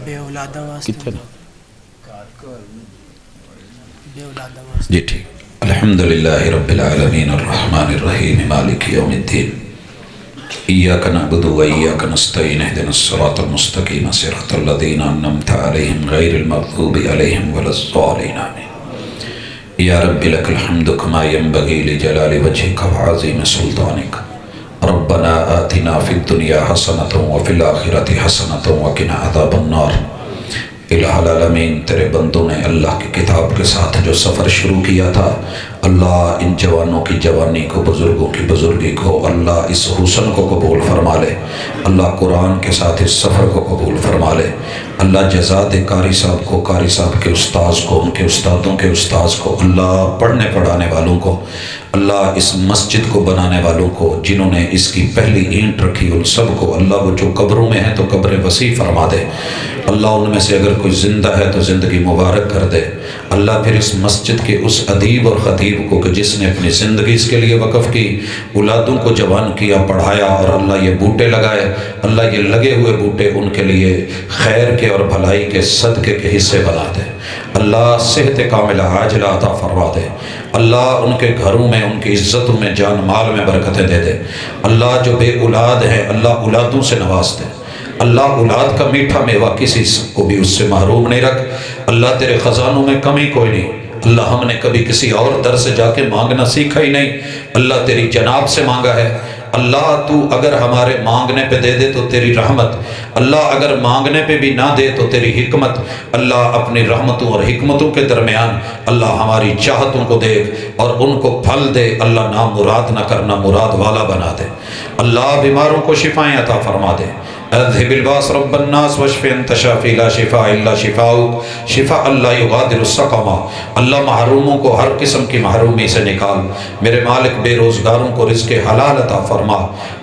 بے اولادہ واسطے کتنے بے اولادہ واسطے جی ٹھیک الحمدللہ رب العالمین الرحمن الرحیم مالک یوم الدین ایاک نعبد و ایاک نستعین اهدنا الصراط المستقیم صراط الذین انعمت علیہم غیر المغضوب علیہم ولا الضالین آمین یا رب لک الحمد کما ینبغی لجلال وجہک وعظیم سلطانک ربنا آتنا فی الدنیا حسنۃ وفی الآخرۃ حسنۃ وقنا عذاب النار الہ العالمین تیرے بندوں نے اللہ کی کتاب کے ساتھ جو سفر شروع کیا تھا اللہ ان جوانوں کی جوانی کو بزرگوں کی بزرگی کو اللہ اس حسن کو قبول فرما لے اللہ قرآن کے ساتھ اس سفر کو قبول فرما لے اللہ جزا دے قاری صاحب کو قاری صاحب کے استاذ کو ان کے استادوں کے استاذ کو اللہ پڑھنے پڑھانے والوں کو اللہ اس مسجد کو بنانے والوں کو جنہوں نے اس کی پہلی اینٹ رکھی ان سب کو اللہ وہ جو قبروں میں ہیں تو قبریں وسیع فرما دے اللہ ان میں سے اگر کوئی زندہ ہے تو زندگی مبارک کر دے اللہ پھر اس مسجد کے اس ادیب اور خطیب کو کہ جس نے اپنی زندگی اس کے لیے وقف کی اولادوں کو جوان کیا پڑھایا اور اللہ یہ بوٹے لگائے اللہ یہ لگے ہوئے بوٹے ان کے لیے خیر کے اور بھلائی کے صدقے کے حصے بنا دے اللہ صحت کاملہ عاجلہ عطا فرما دے اللہ ان کے گھروں میں ان کی عزتوں میں جان مال میں برکتیں دے دے اللہ جو بے اولاد ہیں اللہ اولادوں سے نواز دے اللہ اولاد کا میٹھا میوہ کسی کو بھی اس سے محروم نہیں رکھ اللہ تیرے خزانوں میں کمی کوئی نہیں اللہ ہم نے کبھی کسی اور در سے جا کے مانگنا سیکھا ہی نہیں اللہ تیری جناب سے مانگا ہے اللہ تو اگر ہمارے مانگنے پہ دے دے تو تیری رحمت اللہ اگر مانگنے پہ بھی نہ دے تو تیری حکمت اللہ اپنی رحمتوں اور حکمتوں کے درمیان اللہ ہماری چاہتوں کو دیکھ اور ان کو پھل دے اللہ نہ مراد نہ کرنا مراد والا بنا دے اللہ بیماروں کو شفائیں عطا فرما دے اذهب الباس رب الناس واشف انت شافی لا شفاء الا شفاؤک شفاء اللہ یغادر السقما اللہ محروموں کو ہر قسم کی محرومی سے نکال میرے مالک بے روزگاروں کو رزق حلال عطا فرما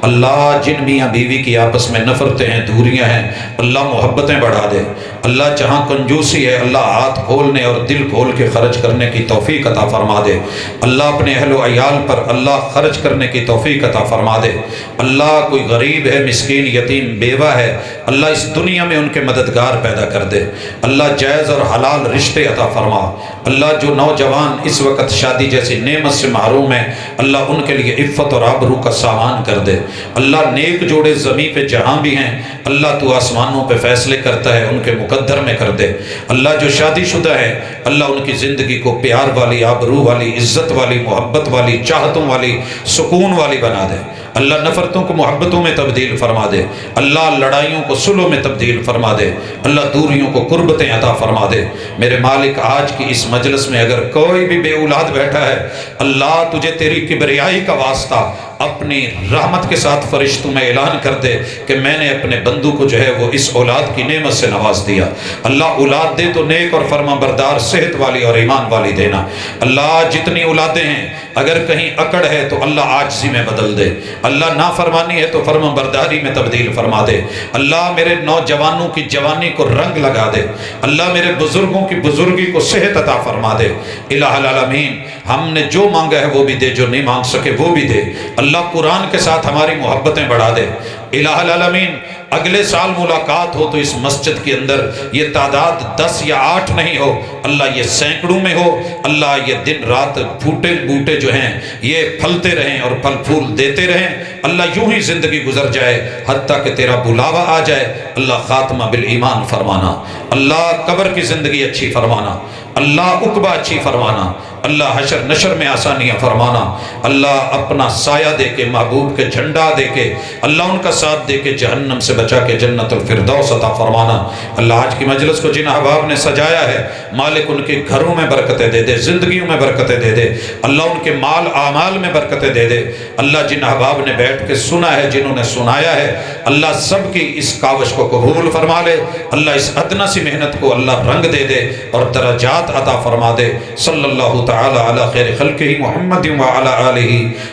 اللہ جن میاں بیوی کی آپس میں نفرتیں ہیں دوریاں ہیں اللہ محبتیں بڑھا دے اللہ جہاں کنجوسی ہے اللہ ہاتھ کھولنے اور دل کھول کے خرچ کرنے کی توفیق عطا فرما دے اللہ اپنے اہل و عیال پر اللہ خرچ کرنے کی توفیق عطا فرما دے اللہ کوئی غریب ہے مسکین یتیم بیوہ ہے اللہ اس دنیا میں ان کے مددگار پیدا کر دے اللہ جائز اور حلال رشتے عطا فرما اللہ جو نوجوان اس وقت شادی جیسی نعمت سے محروم ہیں اللہ ان کے لیے عفت اور آبرو کا سامان کر دے اللہ نیک جوڑے زمین پہ جہاں بھی ہیں اللہ تو آسمانوں پہ فیصلے کرتا ہے ان کے مقدر میں کر دے اللہ جو شادی شدہ ہے اللہ ان کی زندگی کو پیار والی آبرو والی عزت والی محبت والی چاہتوں والی سکون والی بنا دے اللہ نفرتوں کو محبتوں میں تبدیل فرما دے اللہ لڑائیوں کو صلحوں میں تبدیل فرما دے اللہ دوریوں کو قربتیں عطا فرما دے میرے مالک آج کی اس مجلس میں اگر کوئی بھی بے اولاد بیٹھا ہے اللہ تجھے تیری کبریائی کا واسطہ اپنی رحمت کے ساتھ فرشتوں میں اعلان کر دے کہ میں نے اپنے بندوں کو جو ہے وہ اس اولاد کی نعمت سے نواز دیا اللہ اولاد دے تو نیک اور فرما بردار صحت والی اور ایمان والی دینا اللہ جتنی اولادیں ہیں اگر کہیں اکڑ ہے تو اللہ عاجزی میں بدل دے اللہ نافرمانی ہے تو فرما برداری میں تبدیل فرما دے اللہ میرے نوجوانوں کی جوانی کو رنگ لگا دے اللہ میرے بزرگوں کی بزرگی کو صحت عطا فرما دے الہ العالمین ہم نے جو مانگا ہے وہ بھی دے جو نہیں مانگ سکے وہ بھی دے اللہ قرآن کے ساتھ ہماری محبتیں بڑھا دے الہ العالمین اگلے سال ملاقات ہو تو اس مسجد کے اندر یہ تعداد 10 یا 8 نہیں ہو اللہ یہ سینکڑوں میں ہو اللہ یہ دن رات پھوٹے بوٹے جو ہیں یہ پھلتے رہیں اور پھل پھول دیتے رہیں اللہ یوں ہی زندگی گزر جائے حتیٰ کہ تیرا بلاوا آ جائے اللہ خاتمہ بالایمان فرمانا اللہ قبر کی زندگی اچھی فرمانا اللہ عقبہ اچھی فرمانا اللہ حشر نشر میں آسانیاں فرمانا اللہ اپنا سایہ دے کے محبوب کے جھنڈا دے کے اللہ ان کا ساتھ دے کے جہنم سے بچا کے جنت الفردوس عطا فرمانا اللہ آج کی مجلس کو جن احباب نے سجایا ہے مالک ان کے گھروں میں برکتیں دے دے زندگیوں میں برکتیں دے دے اللہ ان کے مال اعمال میں برکتیں دے دے اللہ جن احباب نے بیٹھ کے سنا ہے جنہوں نے سنایا ہے اللہ سب کی اس کاوش کو قبول فرما لے اللہ اس ادنا سی محنت کو اللہ رنگ دے دے اور درجات عطا فرما دے صلی اللہ تعالی علی خیر خلقہ محمد وعلی آلہ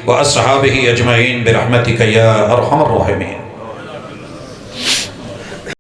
واصحابہ اجمعین برحمتک یا ارحم الراحمین.